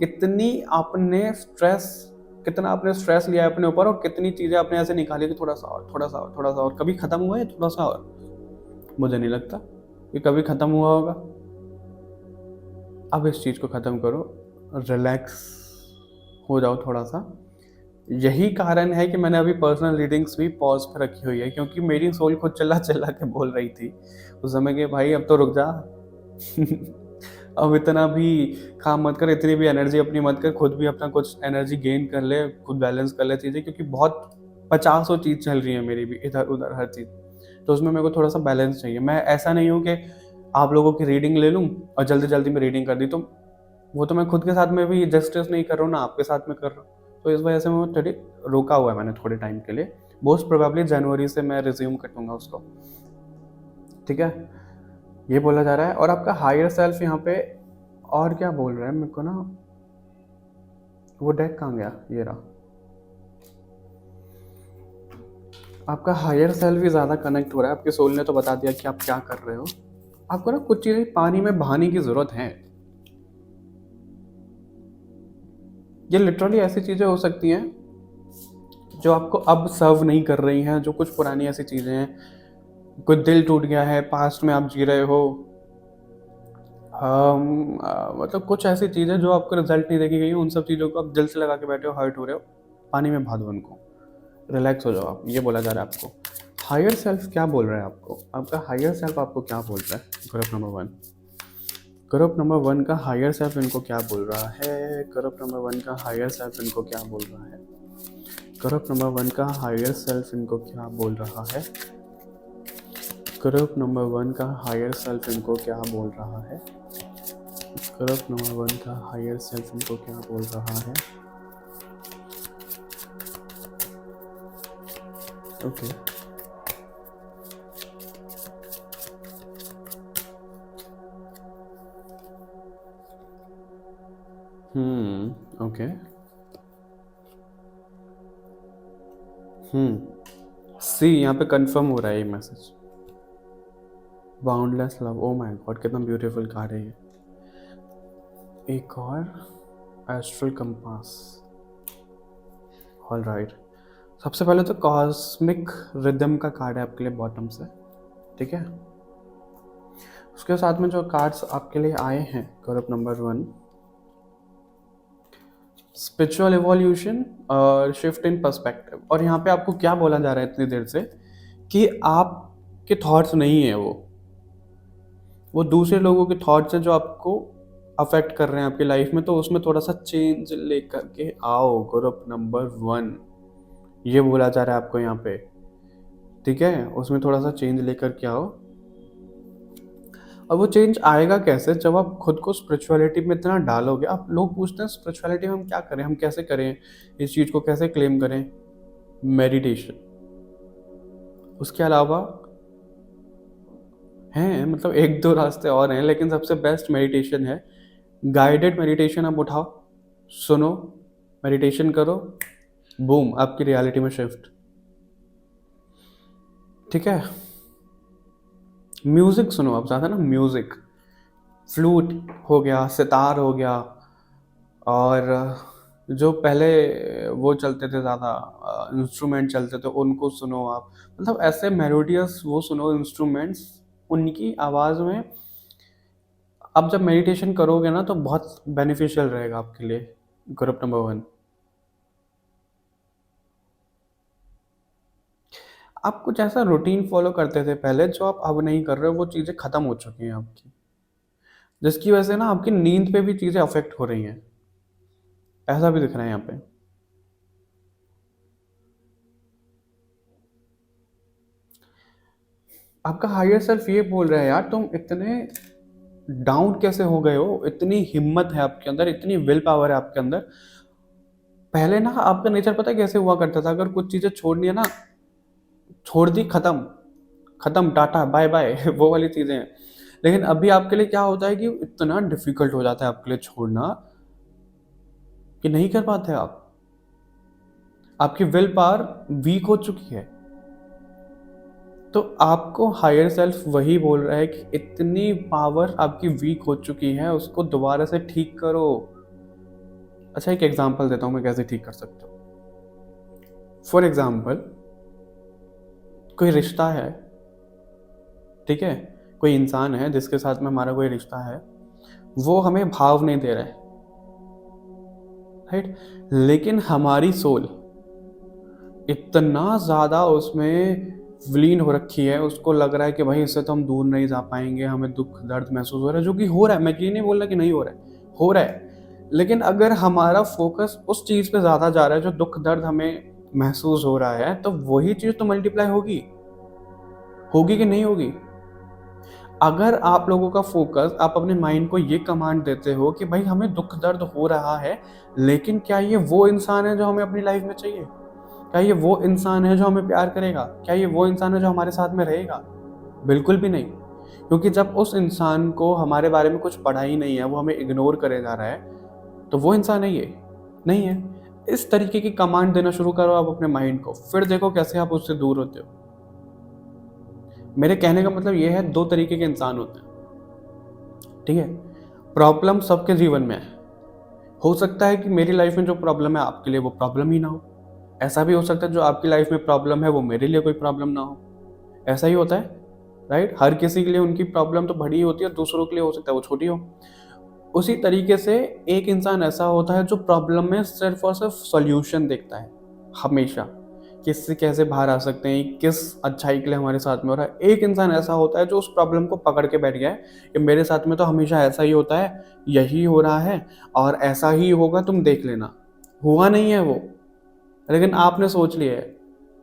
S1: कितना आपने स्ट्रेस लिया है अपने ऊपर, और कितनी चीज़ें आपने ऐसे निकाली कि थोड़ा-सा और, थोड़ा-सा और, थोड़ा-सा और। कभी खत्म हुआ है थोड़ा-सा और? मुझे नहीं लगता कि कभी खत्म हुआ होगा। अब इस चीज़ को खत्म करो, रिलैक्स हो जाओ थोड़ा-सा। यही कारण है कि मैंने अभी पर्सनल रीडिंग्स भी पॉज़ पे रखी हुई है, क्योंकि मेरी सोल खुद चिल्ला-चिल्ला के बोल रही थी उस समय कि भाई अब तो रुक जा। अब इतना भी काम मत कर, इतनी भी एनर्जी अपनी मत कर, खुद भी अपना कुछ एनर्जी गेन कर ले, खुद बैलेंस कर ले चीज़ें, क्योंकि बहुत 50 चीज़ चल रही है मेरी भी इधर उधर हर चीज़। तो उसमें मेरे को थोड़ा सा बैलेंस चाहिए। मैं ऐसा नहीं हूँ कि आप लोगों की रीडिंग ले लूँ और जल्दी जल्दी में रीडिंग कर दी, तो वो तो मैं खुद के साथ में भी जस्टिस नहीं कर रहा हूँ ना, आपके साथ में कर रहा हूँ। तो इस वजह से मैं थोड़ी रोका हुआ है मैंने थोड़े टाइम के लिए। मोस्ट प्रोबेबली जनवरी से मैं रिज्यूम कर दूंगा उसको। ठीक है, ये बोला जा रहा है। और आपका हायर सेल्फ यहाँ पे और क्या बोल रहा है मेरे को ना, वो डेक कहाँ गया, ये रहा। आपका हायर सेल्फ भी ज़्यादा कनेक्ट हो रहा है। आपके सोल ने तो बता दिया कि आप क्या कर रहे हो। आपको ना कुछ चीज़ें पानी में बहाने की ज़रूरत है। ये लिटरली ऐसी चीज़ें हो सकती हैं जो आपको अब सर्व नहीं कर रही हैं, जो कुछ पुरानी ऐसी चीज़ें हैं। कोई दिल टूट गया है, पास्ट में आप जी रहे हो, मतलब कुछ ऐसी चीज़ें जो आपको रिजल्ट नहीं देखी गई, उन सब चीज़ों को आप दिल से लगा के बैठे हो, हर्ट हो रहे हो, पानी में बहा दो उनको, रिलैक्स हो जाओ आप। ये बोला जा रहा है आपको। हायर सेल्फ क्या बोल रहा है आपको, आपका हायर सेल्फ आपको क्या बोल रहा है। ग्रुप नंबर 1, ग्रुप नंबर 1 का हायर सेल्फ इनको क्या बोल रहा है। ग्रुप नंबर 1 का हायर सेल्फ इनको क्या बोल रहा है। ग्रुप नंबर 1 का हायर सेल्फ इनको क्या बोल रहा है। ग्रुप नंबर 1 का हायर सेल्फ इनको क्या बोल रहा है। ग्रुप नंबर 1 का हायर सेल्फ इनको क्या बोल रहा है। ओके, ओके, सी यहाँ पे कंफर्म हो रहा है ये message. Boundless love, oh my God, कितना ब्यूटीफुल कार्ड है ये। एक और एस्ट्रल कंपास। ऑल राइट, सबसे पहले तो कॉस्मिक रिदम का कार्ड है आपके लिए बॉटम से। ठीक है, उसके साथ में जो कार्ड्स आपके लिए आए हैं, ग्रुप नंबर 1, स्पिरिचुअल इवोल्यूशन और शिफ्ट इन पर्सपेक्टिव। और यहाँ पे आपको क्या बोला जा रहा है इतनी देर से, कि आपके थॉट्स नहीं है वो दूसरे लोगों के थॉट्स हैं जो आपको अफेक्ट कर रहे हैं आपकी लाइफ में। तो उसमें थोड़ा सा चेंज लेकर के आओ, ग्रुप नंबर 1, ये बोला जा रहा है आपको यहाँ पे। ठीक है, उसमें थोड़ा सा चेंज लेकर के आओ। और वो चेंज आएगा कैसे, जब आप खुद को स्पिरिचुअलिटी में इतना डालोगे। आप लोग पूछते हैं स्पिरिचुअलिटी में हम क्या करें, हम कैसे करें, इस चीज़ को कैसे क्लेम करें। मेडिटेशन, उसके अलावा हैं मतलब एक दो रास्ते और हैं, लेकिन सबसे बेस्ट मेडिटेशन है गाइडेड मेडिटेशन। आप उठाओ, सुनो, मेडिटेशन करो, बूम, आपकी रियलिटी में शिफ्ट। ठीक है, म्यूज़िक सुनो आप ज़्यादा ना, म्यूज़िक, फ्लूट हो गया, सितार हो गया, और जो पहले वो चलते थे ज़्यादा इंस्ट्रूमेंट चलते थे, उनको सुनो आप। मतलब ऐसे मेलोडियस वो सुनो इंस्ट्रूमेंट्स, उनकी आवाज़ में। अब जब मेडिटेशन करोगे ना तो बहुत बेनिफिशियल रहेगा आपके लिए, ग्रुप नंबर 1। आप कुछ ऐसा रूटीन फॉलो करते थे पहले जो आप अब नहीं कर रहे हो, वो चीज़ें ख़त्म हो चुकी हैं आपकी, जिसकी वजह से ना आपकी नींद पे भी चीज़ें अफेक्ट हो रही हैं, ऐसा भी दिख रहा है यहाँ पे। आपका हायर सेल्फ ये बोल रहा है, यार तुम इतने डाउन कैसे हो गए हो, इतनी हिम्मत है आपके अंदर, इतनी विल पावर है आपके अंदर। पहले ना आपका नेचर पता है कैसे हुआ करता था, अगर कुछ चीज़ें छोड़नी है ना, छोड़ दी, खत्म, खत्म, टाटा बाय बाय वो वाली चीज़ें हैं। लेकिन अभी आपके लिए क्या होता है कि इतना डिफिकल्ट हो जाता है आपके लिए छोड़ना, कि नहीं कर पाते आप। आपकी विल पावर वीक हो चुकी है। तो आपको हायर सेल्फ वही बोल रहा है कि इतनी पावर आपकी वीक हो चुकी है, उसको दोबारा से ठीक करो। अच्छा, एक एग्जांपल देता हूँ मैं कैसे ठीक कर सकते हो। फॉर एग्जांपल, कोई रिश्ता है, ठीक है, कोई इंसान है जिसके साथ में हमारा कोई रिश्ता है, वो हमें भाव नहीं दे रहा है, राइट, लेकिन हमारी सोल इतना ज़्यादा उसमें विलीन हो रखी है, उसको लग रहा है कि भाई इससे तो हम दूर नहीं जा पाएंगे, हमें दुख दर्द महसूस हो रहा है, जो कि हो रहा है। मैं ये नहीं बोल रहा कि नहीं हो रहा है, हो रहा है। लेकिन अगर हमारा फोकस उस चीज़ पे ज़्यादा जा रहा है जो दुख दर्द हमें महसूस हो रहा है, तो वही चीज़ तो मल्टीप्लाई होगी, होगी कि नहीं होगी? अगर आप लोगों का फ़ोकस, आप अपने माइंड को ये कमांड देते हो कि भाई हमें दुःख दर्द हो रहा है, लेकिन क्या ये वो इंसान है जो हमें अपनी लाइफ़ में चाहिए? क्या ये वो इंसान है जो हमें प्यार करेगा? क्या ये वो इंसान है जो हमारे साथ में रहेगा? बिल्कुल भी नहीं। क्योंकि जब उस इंसान को हमारे बारे में कुछ पढ़ा ही नहीं है, वो हमें इग्नोर करे जा रहा है, तो वो इंसान है ये? नहीं है। इस तरीके की कमांड देना शुरू करो आप अपने माइंड को, फिर देखो कैसे आप उससे दूर होते हो। मेरे कहने का मतलब ये है, 2 तरीके के इंसान होते हैं, ठीक है? प्रॉब्लम सबके जीवन में है। हो सकता है कि मेरी लाइफ में जो प्रॉब्लम है आपके लिए वो प्रॉब्लम ही ना हो। ऐसा भी हो सकता है जो आपकी लाइफ में प्रॉब्लम है वो मेरे लिए कोई प्रॉब्लम ना हो। ऐसा ही होता है, राइट? हर किसी के लिए उनकी प्रॉब्लम तो बड़ी होती है और दूसरों के लिए हो सकता है वो छोटी हो। उसी तरीके से एक इंसान ऐसा होता है जो प्रॉब्लम में सिर्फ और सिर्फ सॉल्यूशन देखता है, हमेशा कि इससे कैसे बाहर आ सकते हैं, किस अच्छाई के लिए हमारे साथ में हो रहा है। एक इंसान ऐसा होता है जो उस प्रॉब्लम को पकड़ के बैठ गया है कि मेरे साथ में तो हमेशा ऐसा ही होता है, यही हो रहा है और ऐसा ही होगा, तुम देख लेना। हुआ नहीं है वो, लेकिन आपने सोच लिया है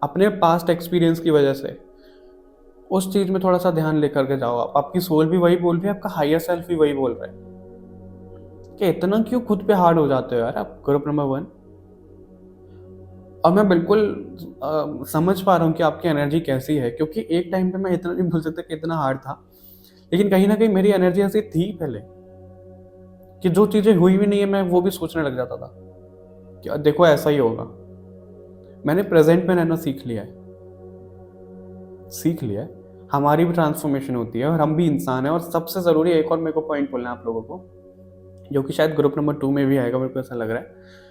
S1: अपने पास्ट एक्सपीरियंस की वजह से। उस चीज़ में थोड़ा सा ध्यान लेकर के जाओ आप। आपकी सोल भी वही बोल रही है, आपका हायर सेल्फ भी वही बोल रहा है कि इतना क्यों खुद पे हार्ड हो जाते हो यार आप। Group number 1। और मैं बिल्कुल समझ पा रहा हूँ कि आपकी एनर्जी कैसी है, क्योंकि एक टाइम पे मैं इतना नहीं बोल सकता कि इतना हार्ड था, लेकिन कहीं ना कहीं मेरी एनर्जी ऐसी थी पहले कि जो चीज़ें हुई भी नहीं है मैं वो भी सोचने लग जाता था कि देखो ऐसा ही होगा। मैंने प्रेजेंट में रहना सीख लिया है, सीख लिया है। हमारी भी ट्रांसफॉर्मेशन होती है और हम भी इंसान हैं। और सबसे ज़रूरी एक और मेरे को पॉइंट बोलना है आप लोगों को, जो कि शायद ग्रुप नंबर 2 में भी आएगा, मेरे को ऐसा लग रहा है।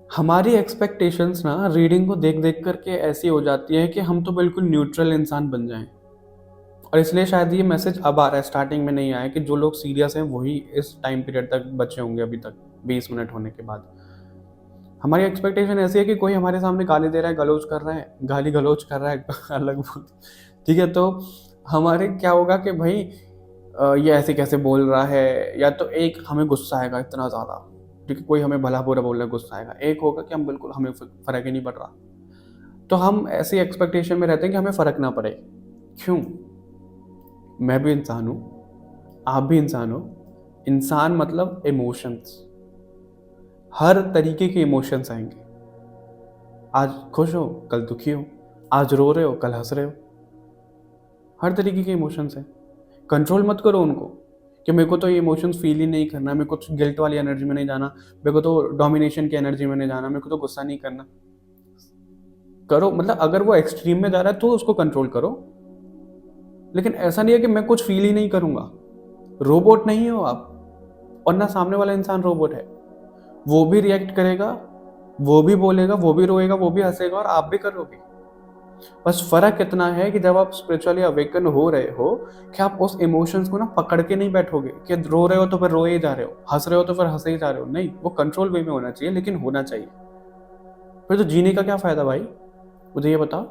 S1: हमारी एक्सपेक्टेशंस ना रीडिंग को देख देख करके ऐसी हो जाती है कि हम तो बिल्कुल न्यूट्रल इंसान बन जाएं। और इसलिए शायद ये मैसेज अब आ रहा है, स्टार्टिंग में नहीं आया, कि जो लोग सीरियस हैं वही इस टाइम पीरियड तक बचे होंगे, अभी तक 20 मिनट होने के बाद। हमारी एक्सपेक्टेशन ऐसी है कि कोई हमारे सामने गाली दे रहा है, गलौज कर रहा है, गाली गलौज कर रहा है अलग बात, ठीक है? तो हमारे क्या होगा कि भाई ये ऐसे कैसे बोल रहा है, या तो एक हमें गुस्सा आएगा इतना ज़्यादा, ठीक है, कोई हमें भला बुरा बोल रहा है, गुस्सा आएगा। एक होगा कि हम बिल्कुल, हमें फ़र्क ही नहीं पड़ रहा। तो हम ऐसी एक्सपेक्टेशन में रहते हैं कि हमें फ़र्क ना पड़े। क्यों? मैं भी इंसान हूँ, आप भी इंसान हो। इंसान मतलब इमोशंस, हर तरीके के इमोशंस आएंगे। आज खुश हो, कल दुखी हो, आज रो रहे हो, कल हंस रहे हो। हर तरीके के इमोशंस हैं। कंट्रोल मत करो उनको कि मेरे को तो ये इमोशंस फील ही नहीं करना, मेरे को तो गिल्ट वाली एनर्जी में नहीं जाना, मेरे को तो डोमिनेशन की एनर्जी में नहीं जाना, मेरे को तो गुस्सा नहीं करना। करो, मतलब अगर वो एक्सट्रीम में जा रहा है तो उसको कंट्रोल करो, लेकिन ऐसा नहीं है कि मैं कुछ फील ही नहीं करूंगा। रोबोट नहीं हो आप, और ना सामने वाला इंसान रोबोट है। वो भी रिएक्ट करेगा, वो भी बोलेगा, वो भी रोएगा, वो भी हंसेगा, और आप भी करोगे। बस फर्क इतना है कि जब आप स्पिरिचुअली अवेकन हो रहे हो, कि आप उस इमोशंस को ना पकड़ के नहीं बैठोगे कि रो रहे हो तो फिर रोए ही जा रहे हो, हंस रहे हो तो फिर हंसे ही जा रहे हो। नहीं, वो कंट्रोल वे में होना चाहिए, लेकिन होना चाहिए। फिर तो जीने का क्या फायदा भाई? मुझे ये बताओ।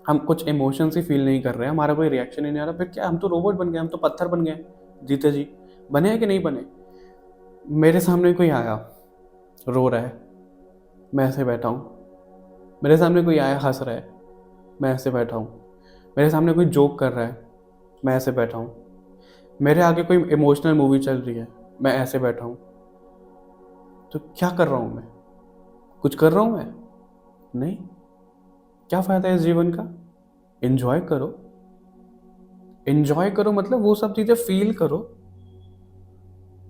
S1: हम कुछ इमोशंस ही फील नहीं कर रहे हैं, हमारा कोई रिएक्शन ही नहीं आ रहा, फिर क्या? हम तो रोबोट बन गए, हम तो पत्थर बन गए जीते जी। बने हैं कि नहीं बने? मेरे सामने कोई आया रो रहा है, मैं ऐसे बैठा हूँ। मेरे सामने कोई आया हंस रहा है, मैं ऐसे बैठा हूँ। मेरे सामने कोई जोक कर रहा है, मैं ऐसे बैठा हूँ। मेरे आगे कोई इमोशनल मूवी चल रही है, मैं ऐसे बैठा हूँ। तो क्या कर रहा हूँ मैं? कुछ कर रहा हूँ मैं? नहीं। क्या फ़ायदा है इस जीवन का? एंजॉय करो। एंजॉय करो मतलब वो सब चीज़ें फील करो,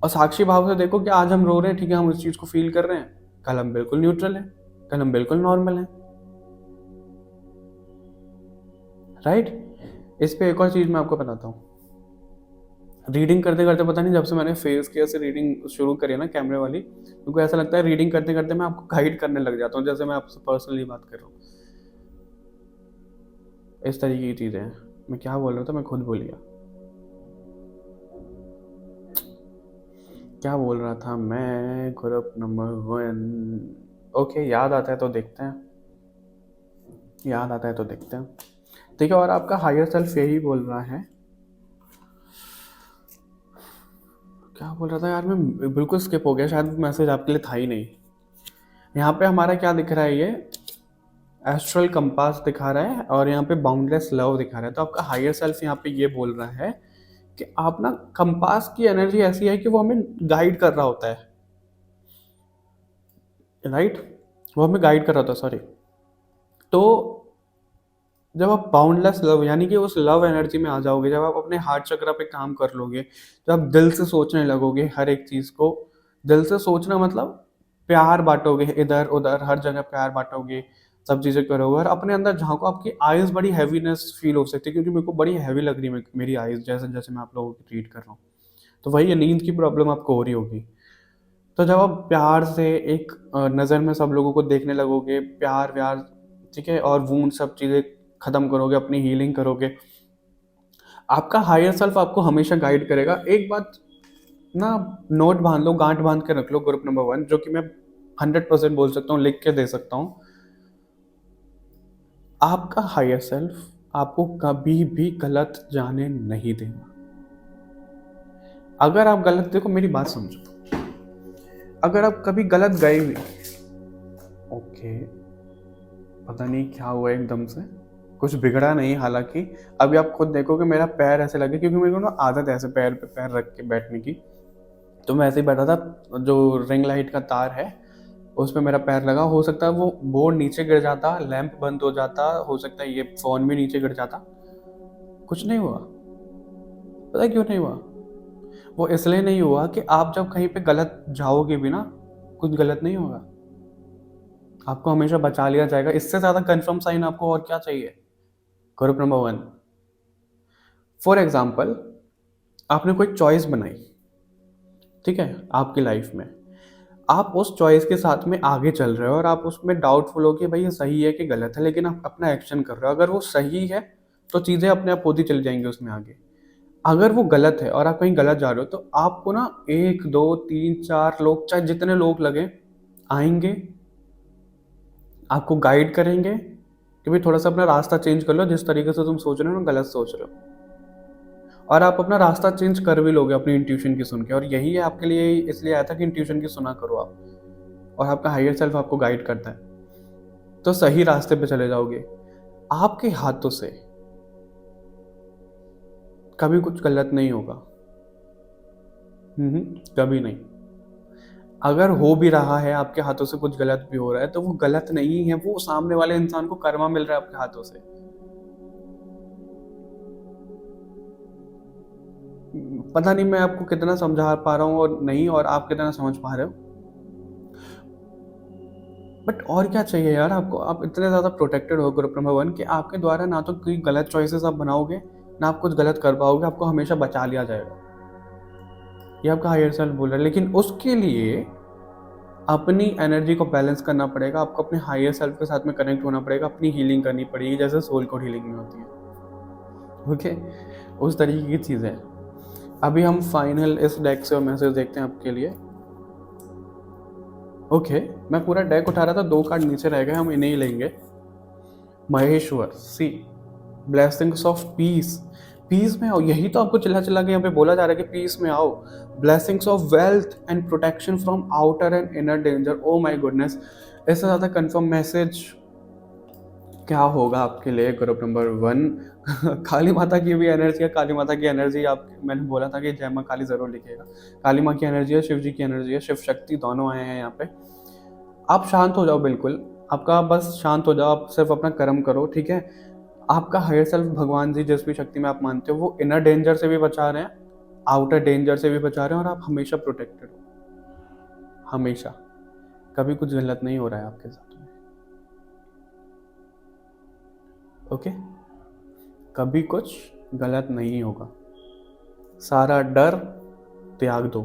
S1: और साक्षी भाव से देखो कि आज हम रो रहे हैं, ठीक है, हम इस चीज़ को फील कर रहे हैं, कल हम बिल्कुल न्यूट्रल हैं, कल हम बिल्कुल नॉर्मल हैं, राइट? इस पे एक और चीज़ मैं आपको बताता हूँ। रीडिंग करते करते, पता नहीं जब से मैंने फेस केयर से रीडिंग शुरू करी है ना, कैमरे वाली, क्योंकि ऐसा लगता है रीडिंग करते करते मैं आपको गाइड करने लग जाता हूँ, जैसे मैं आपसे पर्सनली बात कर रहा हूँ। इस तरीके की चीज़ें हैं। मैं क्या बोल रहा था, मैं खुद भूल गया क्या बोल रहा था मैं। ग्रुप नंबर 1, ओके, याद आता है तो देखते हैं, याद आता है तो देखते हैं, ठीक है। और आपका हायर सेल्फ यही बोल रहा है, क्या बोल रहा था यार, मैं बिल्कुल स्किप हो गया, शायद मैसेज आपके लिए था ही नहीं। यहाँ पे हमारा क्या दिख रहा है, ये एस्ट्रल कंपास दिखा रहा है और यहाँ पे बाउंडलेस लव दिखा रहा है। तो आपका हायर सेल्फ यहाँ पे ये बोल रहा है कि आप ना, कंपास की एनर्जी ऐसी है कि वो हमें गाइड कर रहा होता है, राइट, वो हमें गाइड कर रहा था, सॉरी। तो जब आप बाउंडलेस लव यानी कि उस लव एनर्जी में आ जाओगे, जब आप अपने हार्ट चक्र पे काम कर लोगे, जब आप दिल से सोचने लगोगे हर एक चीज़ को, दिल से सोचना मतलब प्यार बांटोगे, इधर उधर हर जगह प्यार बांटोगे, सब चीज़ें करोगे और अपने अंदर झांको। आपकी आइज़ बड़ी हैवीनेस फील हो सकती है, क्योंकि मेरे को बड़ी हैवी लग रही है मेरी आइज़, जैसे जैसे मैं आप लोगों की ट्रीट कर रहा हूँ। तो वही है, नींद की प्रॉब्लम आपको हो रही होगी। तो जब आप प्यार से एक नज़र में सब लोगों को देखने लगोगे, प्यार व्यार, ठीक है, और वूंड सब चीज़ें ख़त्म करोगे, अपनी हीलिंग करोगे, आपका हायर सेल्फ आपको हमेशा गाइड करेगा। एक बात ना, नोट बांध लो, गांठ बांध के रख लो, ग्रुप नंबर 1, जो कि मैं 100% बोल सकता हूँ, लिख के दे सकता हूँ। आपका हायर सेल्फ आपको कभी भी गलत जाने नहीं देगा। अगर आप गलत, देखो मेरी बात समझो, अगर आप कभी गलत गए भी, ओके, पता नहीं क्या हुआ एकदम से, कुछ बिगड़ा नहीं, हालांकि अभी आप खुद देखोगे मेरा पैर ऐसे लगे, क्योंकि मेरे को ना आदत है ऐसे पैर पे पैर रख के बैठने की। तो मैं ऐसे ही बैठा था, जो रिंग लाइट का तार है उस पर मेरा पैर लगा, हो सकता है वो बोर्ड नीचे गिर जाता, लैंप बंद हो जाता, हो सकता है ये फोन भी नीचे गिर जाता। कुछ नहीं हुआ। पता है क्यों नहीं हुआ? वो इसलिए नहीं हुआ कि आप जब कहीं पे गलत जाओगे भी ना, कुछ गलत नहीं होगा, आपको हमेशा बचा लिया जाएगा। इससे ज्यादा कंफर्म साइन आपको और क्या चाहिए? ग्रुप नंबर 1, फॉर एग्जाम्पल, आपने कोई चॉइस बनाई, ठीक है, आपकी लाइफ में, आप उस चॉइस के साथ में आगे चल रहे हो और आप उसमें डाउटफुल हो कि भाई ये सही है कि गलत है, लेकिन आप अपना एक्शन कर रहे हो। अगर वो सही है तो चीज़ें अपने आप होती चली जाएंगी उसमें आगे। अगर वो गलत है और आप कहीं गलत जा रहे हो, तो आपको ना 1 2 3 4 लोग, चाहे जितने लोग लगे, आएंगे, आपको गाइड करेंगे कि भाई थोड़ा सा अपना रास्ता चेंज कर लो, जिस तरीके से तुम सोच रहे हो ना गलत सोच रहे हो। और आप अपना रास्ता चेंज कर भी लोगे अपनी इंट्यूशन की सुन के। और यही है आपके लिए, इसलिए आया था कि इंट्यूशन की सुना करो आप, और आपका हायर सेल्फ आपको गाइड करता है, तो सही रास्ते पे चले जाओगे। आपके हाथों से कभी कुछ गलत नहीं होगा। कभी नहीं। अगर हो भी रहा है, आपके हाथों से कुछ गलत भी हो रहा है, तो वो गलत नहीं है, वो सामने वाले इंसान को कर्मा मिल रहा है आपके हाथों से। पता नहीं मैं आपको कितना समझा पा रहा हूँ और नहीं, और आप कितना समझ पा रहे हो। बट और क्या चाहिए यार आपको? आप इतने ज़्यादा प्रोटेक्टेड हो ग्रुप नंबर 1 कि आपके द्वारा ना तो कोई गलत चॉइसेस आप बनाओगे, ना आप कुछ गलत कर पाओगे, आपको हमेशा बचा लिया जाएगा। ये आपका हायर सेल्फ बोल रहा है। लेकिन उसके लिए अपनी एनर्जी को बैलेंस करना पड़ेगा, आपको अपने हायर सेल्फ के साथ में कनेक्ट होना पड़ेगा, अपनी हीलिंग करनी पड़ेगी, जैसे सोल कोड हीलिंग में होती है। ओके, उस तरीके की चीज़ है। अभी हम फाइनल इस डेक से मैसेज देखते हैं आपके लिए। ओके, मैं पूरा डेक उठा रहा था, 2 कार्ड नीचे रह गए, हम इन्हें ही लेंगे। महेश्वर, सी, ब्लेसिंग्स ऑफ पीस, पीस में आओ। यही तो आपको चिल्ला चिल्ला के यहाँ पे बोला जा रहा है कि पीस में आओ। Blessings of wealth and protection from outer and inner danger. O my goodness, इससे ज़्यादा कंफर्म मैसेज क्या होगा आपके लिए ग्रुप नंबर 1? काली माता की भी एनर्जी है। काली माता की एनर्जी, आप, मैंने बोला था कि जय माँ काली जरूर लिखिएगा। काली माँ की एनर्जी है, शिव जी की एनर्जी है, शिव शक्ति दोनों आए हैं यहाँ पे। आप शांत हो जाओ, बिल्कुल आपका बस शांत हो जाओ, आप सिर्फ अपना कर्म करो, ठीक है। आपका हायर सेल्फ, भगवान जी, जिस भी शक्ति में आप मानते हो, वो इनर डेंजर से भी बचा रहे हैं, आउटर डेंजर से भी बचा रहे हैं, और आप हमेशा प्रोटेक्टेड हो, हमेशा। कभी कुछ गलत नहीं हो रहा है आपके साथ में, ओके? कभी कुछ गलत नहीं होगा। सारा डर त्याग दो।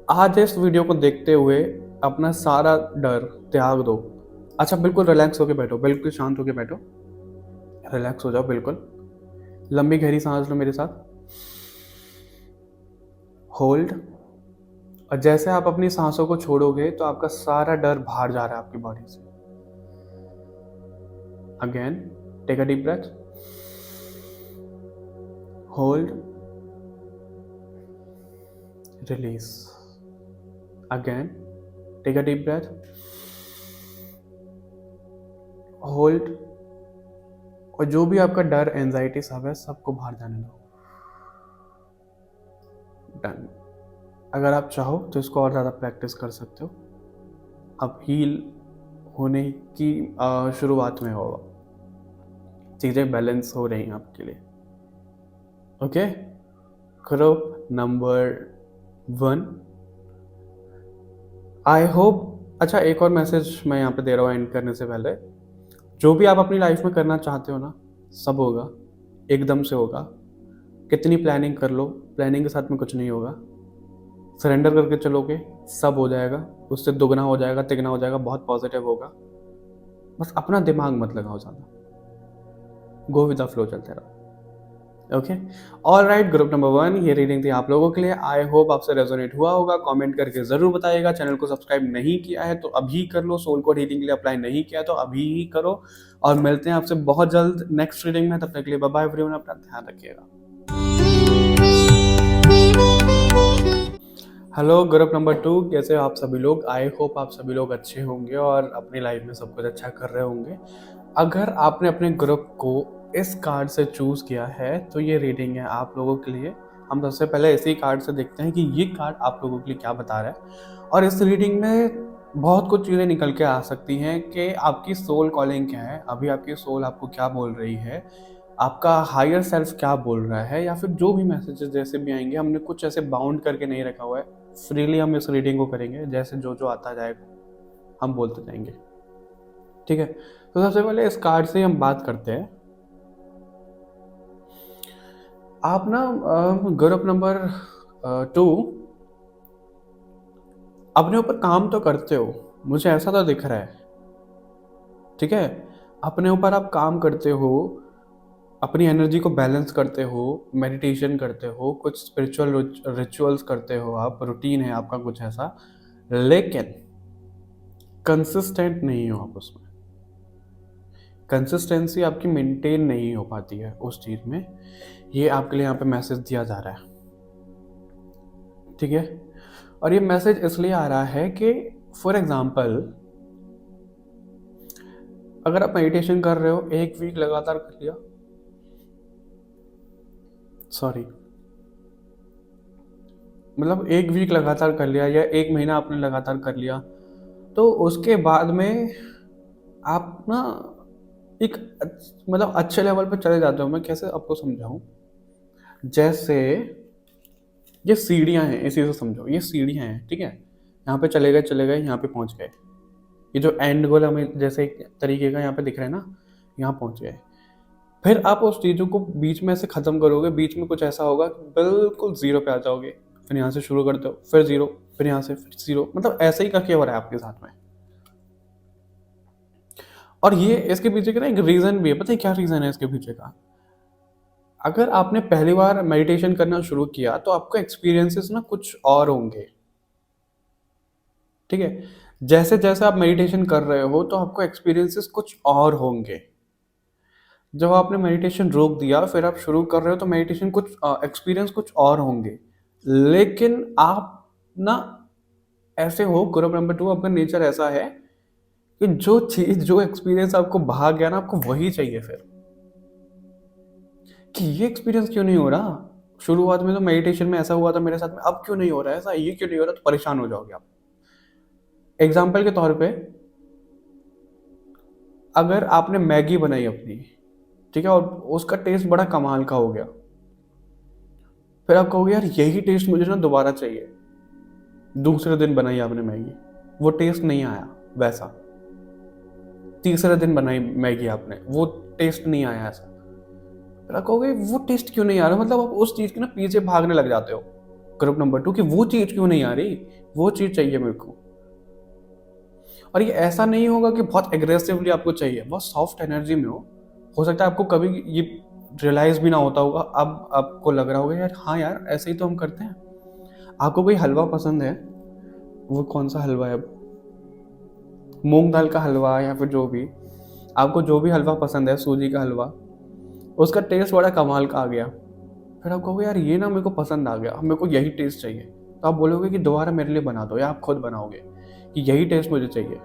S1: आज इस वीडियो को देखते हुए अपना सारा डर त्याग दो। अच्छा, बिल्कुल रिलैक्स होके बैठो, बिल्कुल शांत होके बैठो, रिलैक्स हो जाओ बिल्कुल। लंबी गहरी सांस लो मेरे साथ, होल्ड। और जैसे आप अपनी सांसों को छोड़ोगे तो आपका सारा डर बाहर जा रहा है आपकी बॉडी से। Again, take a deep breath, hold, release. Again, take a deep breath, hold, और जो भी आपका डर, एंजाइटी सब है, सबको बाहर जाने दो। डन। अगर आप चाहो तो इसको और ज़्यादा प्रैक्टिस कर सकते हो। अब हील होने की शुरुआत में होगा, चीज़ें बैलेंस हो रही हैं आपके लिए। Okay, group number 1, I hope. अच्छा, एक और मैसेज मैं यहाँ पे दे रहा हूँ एंड करने से पहले। जो भी आप अपनी लाइफ में करना चाहते हो ना, सब होगा, एकदम से होगा। कितनी प्लानिंग कर लो, प्लानिंग के साथ में कुछ नहीं होगा। सरेंडर करके चलोगे, सब हो जाएगा, उससे दुगना हो जाएगा, तिगना हो जाएगा, बहुत पॉजिटिव होगा। बस अपना दिमाग मत लगाओ ज़्यादा, गो विद द फ्लो, चलते रहो। Okay, all right, group number 1, ये रीडिंग थी आप लोगों के लिए। आई होप आपसे रेजोनेट हुआ होगा। कमेंट करके ज़रूर बताइएगा। चैनल को सब्सक्राइब नहीं किया है तो अभी कर लो। सोल कोड रीडिंग के लिए अप्लाई नहीं किया तो अभी ही करो। और मिलते हैं आपसे बहुत जल्द नेक्स्ट रीडिंग में। तब तक के लिए बाय बाय एवरीवन, अपना ध्यान रखिएगा। हेलो ग्रुप नंबर 2, कैसे हो आप सभी लोग? आई होप आप सभी लोग अच्छे होंगे और अपनी लाइफ में सब कुछ अच्छा कर रहे होंगे। अगर आपने अपने ग्रुप को इस कार्ड से चूज़ किया है तो ये रीडिंग है आप लोगों के लिए। हम सबसे पहले इसी कार्ड से देखते हैं कि ये कार्ड आप लोगों के लिए क्या बता रहा है। और इस रीडिंग में बहुत कुछ चीज़ें निकल के आ सकती हैं कि आपकी सोल कॉलिंग क्या है, अभी आपकी सोल आपको क्या बोल रही है, आपका हायर सेल्फ क्या बोल रहा है, या फिर जो भी मैसेजेस जैसे भी आएंगे। हमने कुछ ऐसे बाउंड करके नहीं रखा हुआ है, फ्रीली हम इस रीडिंग को करेंगे, जैसे जो जो आता जाएगा हम बोलते जाएंगे। ठीक है, तो सबसे पहले इस कार्ड से हम बात करते हैं। आप ना ग्रुप नंबर 2 अपने ऊपर काम तो करते हो, मुझे ऐसा तो दिख रहा है। ठीक है, अपने ऊपर आप काम करते हो, अपनी एनर्जी को बैलेंस करते हो, मेडिटेशन करते हो, कुछ स्पिरिचुअल रिचुअल्स करते हो, आप रूटीन है आपका कुछ ऐसा, लेकिन कंसिस्टेंट नहीं हो आप उसमें। कंसिस्टेंसी आपकी मेंटेन नहीं हो पाती है उस चीज़ में। ये आपके लिए यहाँ पे मैसेज दिया जा रहा है। ठीक है, और ये मैसेज इसलिए आ रहा है कि फॉर एग्जांपल, अगर आप मेडिटेशन कर रहे हो, 1 वीक लगातार कर लिया, सॉरी मतलब 1 वीक लगातार कर लिया या 1 महीना आपने लगातार कर लिया, तो उसके बाद में आप ना एक मतलब अच्छे लेवल पर चले जाते हो। मैं कैसे आपको समझाऊं, जैसे ये सीढ़ियां हैं, इसी से समझो, ये सीढ़ियां हैं। ठीक है, यहाँ पे चले गए, यहाँ पे पहुंच गए। ये जो एंड गोल हमें जैसे एक तरीके का यहाँ पे दिख रहा है ना, यहाँ पहुंच गए। फिर आप उस चीज़ों को बीच में से ख़त्म करोगे, बीच में कुछ ऐसा होगा कि बिल्कुल ज़ीरो पे आ जाओगे। फिर यहाँ से शुरू करते हो, फिर ज़ीरो, फिर यहाँ से फिर ज़ीरो, मतलब ऐसे ही करके हो रहा है आपके साथ में। और ये इसके पीछे का ना एक रीज़न भी है, पता है क्या रीज़न है इसके पीछे का? अगर आपने पहली बार मेडिटेशन करना शुरू किया तो आपको एक्सपीरियंसेस ना कुछ और होंगे। ठीक है, जैसे जैसे आप मेडिटेशन कर रहे हो तो आपको एक्सपीरियंसेस कुछ और होंगे। जब आपने मेडिटेशन रोक दिया, फिर आप शुरू कर रहे हो तो मेडिटेशन कुछ एक्सपीरियंस कुछ और होंगे। लेकिन आप ना ऐसे हो, ग्रुप नंबर 2 आपका नेचर ऐसा है कि जो चीज़, जो एक्सपीरियंस आपको भाग गया ना, आपको वही चाहिए फिर। कि ये एक्सपीरियंस क्यों नहीं हो रहा, शुरुआत में तो मेडिटेशन में ऐसा हुआ था मेरे साथ में, अब क्यों नहीं हो रहा है ऐसा, ये क्यों नहीं हो रहा, तो परेशान हो जाओगे आप। एग्जाम्पल के तौर पे, अगर आपने मैगी बनाई अपनी, ठीक है, और उसका टेस्ट बड़ा कमाल का हो गया, फिर आप कहोगे यार यही टेस्ट मुझे ना दोबारा चाहिए। दूसरे दिन बनाई आपने मैगी, वो टेस्ट नहीं आया वैसा। तीसरे दिन बनाई मैगी आपने, वो टेस्ट नहीं आया ऐसा। फिर आप कहोगे वो टेस्ट क्यों नहीं आ रहा, मतलब आप उस चीज़ के ना पीछे भागने लग जाते हो, ग्रुप नंबर 2, कि वो चीज़ क्यों नहीं आ रही, वो चीज़ चाहिए मेरे को। और ये ऐसा नहीं होगा कि बहुत एग्रेसिवली आपको चाहिए, बहुत सॉफ्ट एनर्जी में हो सकता है आपको कभी ये रियलाइज भी ना होता होगा, अब आपको लग रहा होगा यार हाँ यार ऐसे ही तो हम करते हैं। आपको कोई हलवा पसंद है, वो कौन सा हलवा है, मूंग दाल का हलवा या फिर जो भी, आपको जो भी हलवा पसंद है, सूजी का हलवा, उसका टेस्ट बड़ा कमाल का आ गया। फिर आप कहोगे यार ये ना मेरे को पसंद आ गया, मेरे को यही टेस्ट चाहिए, तो आप बोलोगे कि दोबारा मेरे लिए बना दो, या आप खुद बनाओगे कि यही टेस्ट मुझे चाहिए।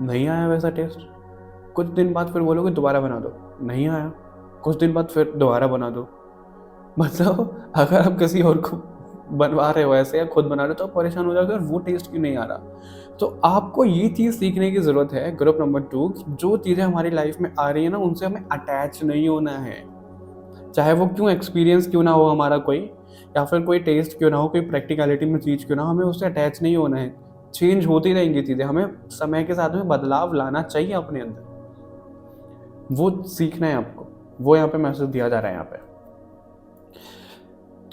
S1: नहीं आया वैसा टेस्ट, कुछ दिन बाद फिर बोलोगे दोबारा बना दो, नहीं आया। कुछ दिन बाद फिर दोबारा बना दो। मतलब अगर आप किसी और को बनवा रहे हो ऐसे या खुद बना रहे हो तो आप परेशान हो जाओगे और वो टेस्ट क्यों नहीं आ रहा। तो आपको ये चीज़ सीखने की ज़रूरत है। ग्रुप नंबर 2, जो चीज़ें हमारी लाइफ में आ रही है ना, उनसे हमें अटैच नहीं होना है। चाहे वो क्यों एक्सपीरियंस क्यों ना हो हमारा कोई, या फिर कोई टेस्ट क्यों ना हो, कोई प्रैक्टिकलिटी में चीज़ क्यों ना हो, हमें उससे अटैच नहीं होना है। चेंज होती रहेंगी चीज़ें, हमें समय के साथ में बदलाव लाना चाहिए अपने अंदर। वो सीखना है आपको, वो यहाँ पे मैसेज दिया जा रहा है यहाँ पे।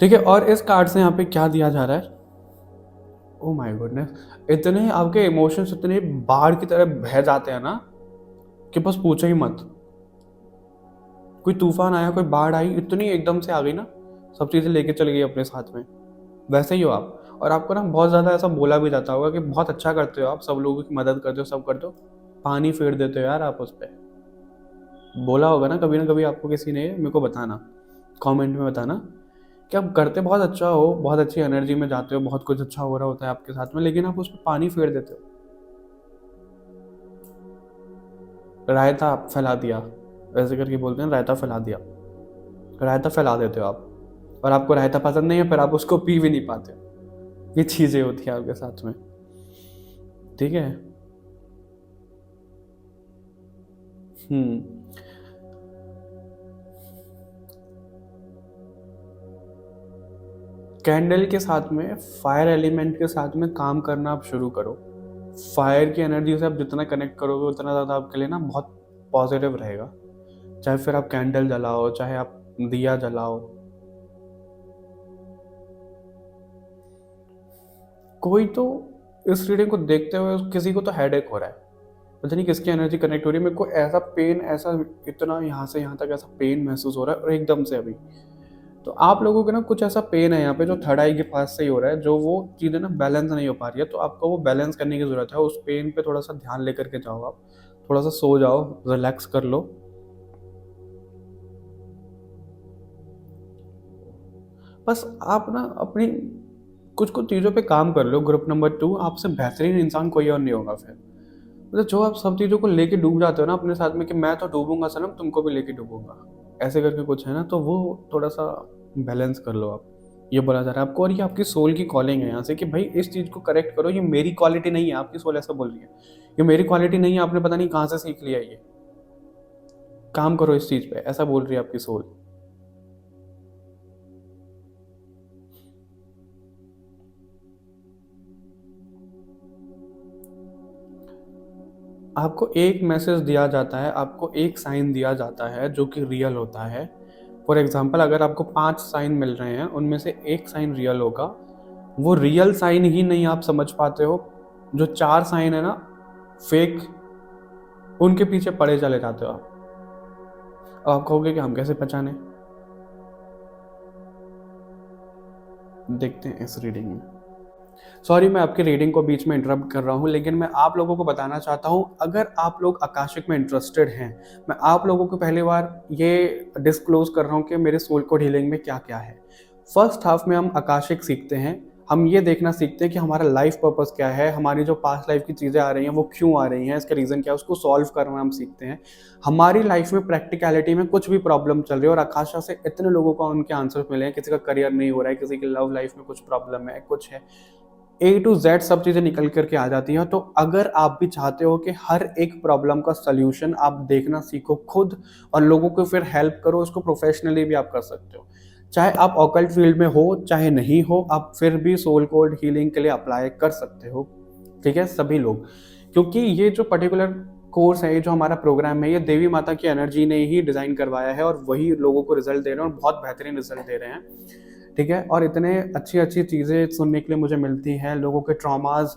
S1: ठीक है, और इस कार्ड से यहाँ पे क्या दिया जा रहा है, ओ माय गुडनेस, इतने आपके इमोशंस इतने बाढ़ की तरह बह जाते हैं ना कि बस पूछो ही मत। कोई तूफान आया, कोई बाढ़ आई, इतनी एकदम से आ गई ना, सब चीज़ें लेके चली गई अपने साथ में। वैसे ही हो आप। और आपको ना बहुत ज़्यादा ऐसा बोला भी जाता होगा कि बहुत अच्छा करते हो आप, सब लोगों की मदद करते हो, सब करते हो, पानी फेर देते हो यार आप उस पर। बोला होगा ना कभी आपको किसी ने, मेरे को बताना, कमेंट में बताना कि आप करते बहुत अच्छा हो, बहुत अच्छी एनर्जी में जाते हो, बहुत कुछ अच्छा हो रहा होता है आपके साथ में, लेकिन आप उस पर पानी फेर देते हो। रायता फैला दिया, वैसे करके बोलते हैं, रायता फैला दिया, रायता फैला देते हो आप। और आपको रायता पसंद नहीं है, फिर आप उसको पी भी नहीं पाते। ये चीज़ें होती हैं आपके साथ में। ठीक है। हम्म। कैंडल के साथ में, फायर एलिमेंट के साथ में काम करना आप शुरू करो। फायर की एनर्जी से आप जितना कनेक्ट करोगे उतना ज़्यादा आपके लिए ना बहुत पॉजिटिव रहेगा। चाहे फिर आप कैंडल जलाओ, चाहे आप दिया जलाओ। कोई तो इस रीडिंग को देखते हुए किसी को तो हेडेक हो रहा है, पता नहीं किसकी एनर्जी कनेक्ट हो रही है। मेरे को ऐसा पेन, ऐसा इतना यहाँ से यहाँ तक ऐसा पेन महसूस हो रहा है और एकदम से अभी। तो आप लोगों के ना कुछ ऐसा पेन है यहाँ पे जो थर्ड आई के पास से ही हो रहा है, जो वो चीज़ें ना बैलेंस नहीं हो पा रही है। तो आपको वो बैलेंस करने की ज़रूरत है। उस पेन पे थोड़ा सा ध्यान लेकर के जाओ आप, थोड़ा सा सो जाओ, रिलैक्स कर लो। बस आप ना अपनी कुछ कुछ चीज़ों पे काम कर लो। ग्रुप नंबर 2, आपसे बेहतरीन इंसान कोई और नहीं होगा फिर। मतलब जो आप सब चीज़ों को लेके डूब जाते हो ना अपने साथ में कि मैं तो डूबूंगा सनम, तुमको भी लेके डूबूंगा, ऐसे करके कुछ है ना, तो वो थोड़ा सा बैलेंस कर लो आप। ये बोला जा रहा है आपको, और ये आपकी सोल की कॉलिंग है यहाँ से कि भाई इस चीज़ को करेक्ट करो। ये मेरी क्वालिटी नहीं है, आपकी सोल ऐसा बोल रही है, ये मेरी क्वालिटी नहीं है, आपने पता नहीं कहाँ से सीख लिया, ये काम करो इस चीज़ पे, ऐसा बोल रही है आपकी सोल। आपको एक मैसेज दिया जाता है, आपको एक साइन दिया जाता है जो कि रियल होता है। फॉर एग्जाम्पल, अगर आपको 5 साइन मिल रहे हैं, उनमें से एक साइन रियल होगा। वो रियल साइन ही नहीं आप समझ पाते हो, जो 4 साइन है ना फेक, उनके पीछे पड़े चले जाते हो आप। अब आप कहोगे कि हम कैसे पहचाने, देखते हैं इस रीडिंग में। सॉरी, मैं आपकी रीडिंग को बीच में इंटरप्ट कर रहा हूँ, लेकिन मैं आप लोगों को बताना चाहता हूँ, अगर आप लोग आकाशिक में इंटरेस्टेड हैं, मैं आप लोगों को पहली बार ये डिस्क्लोज कर रहा हूँ कि मेरे सोल कोड हीलिंग में क्या क्या है। फर्स्ट हाफ में हम आकाशिक सीखते हैं, हम ये देखना सीखते हैं कि हमारा लाइफ पर्पस क्या है, हमारी जो पास्ट लाइफ की चीज़ें आ रही हैं वो क्यों आ रही हैं, इसका रीज़न क्या है, उसको सॉल्व करना हम सीखते हैं। हमारी लाइफ में प्रैक्टिकलिटी में कुछ भी प्रॉब्लम चल रही है और आकाशा से इतने लोगों को उनके आंसर्स मिले हैं, किसी का करियर नहीं हो रहा है, किसी की लव लाइफ में कुछ प्रॉब्लम है, कुछ है, ए टू जेड सब चीज़ें निकल करके आ जाती हैं। तो अगर आप भी चाहते हो कि हर एक प्रॉब्लम का सल्यूशन आप देखना सीखो खुद और लोगों को फिर हेल्प करो, उसको प्रोफेशनली भी आप कर सकते हो। चाहे आप ऑकल्ट फील्ड में हो चाहे नहीं हो, आप फिर भी सोल कोड हीलिंग के लिए अप्लाई कर सकते हो। ठीक है, सभी लोग, क्योंकि ये जो पर्टिकुलर कोर्स है, ये जो हमारा प्रोग्राम है, ये देवी माता की एनर्जी ने ही डिज़ाइन करवाया है और वही लोगों को रिजल्ट दे रहे हैं और बहुत बेहतरीन रिजल्ट दे रहे हैं। ठीक है, और इतने अच्छी अच्छी चीज़ें सुनने के लिए मुझे मिलती हैं। लोगों के ट्रॉमास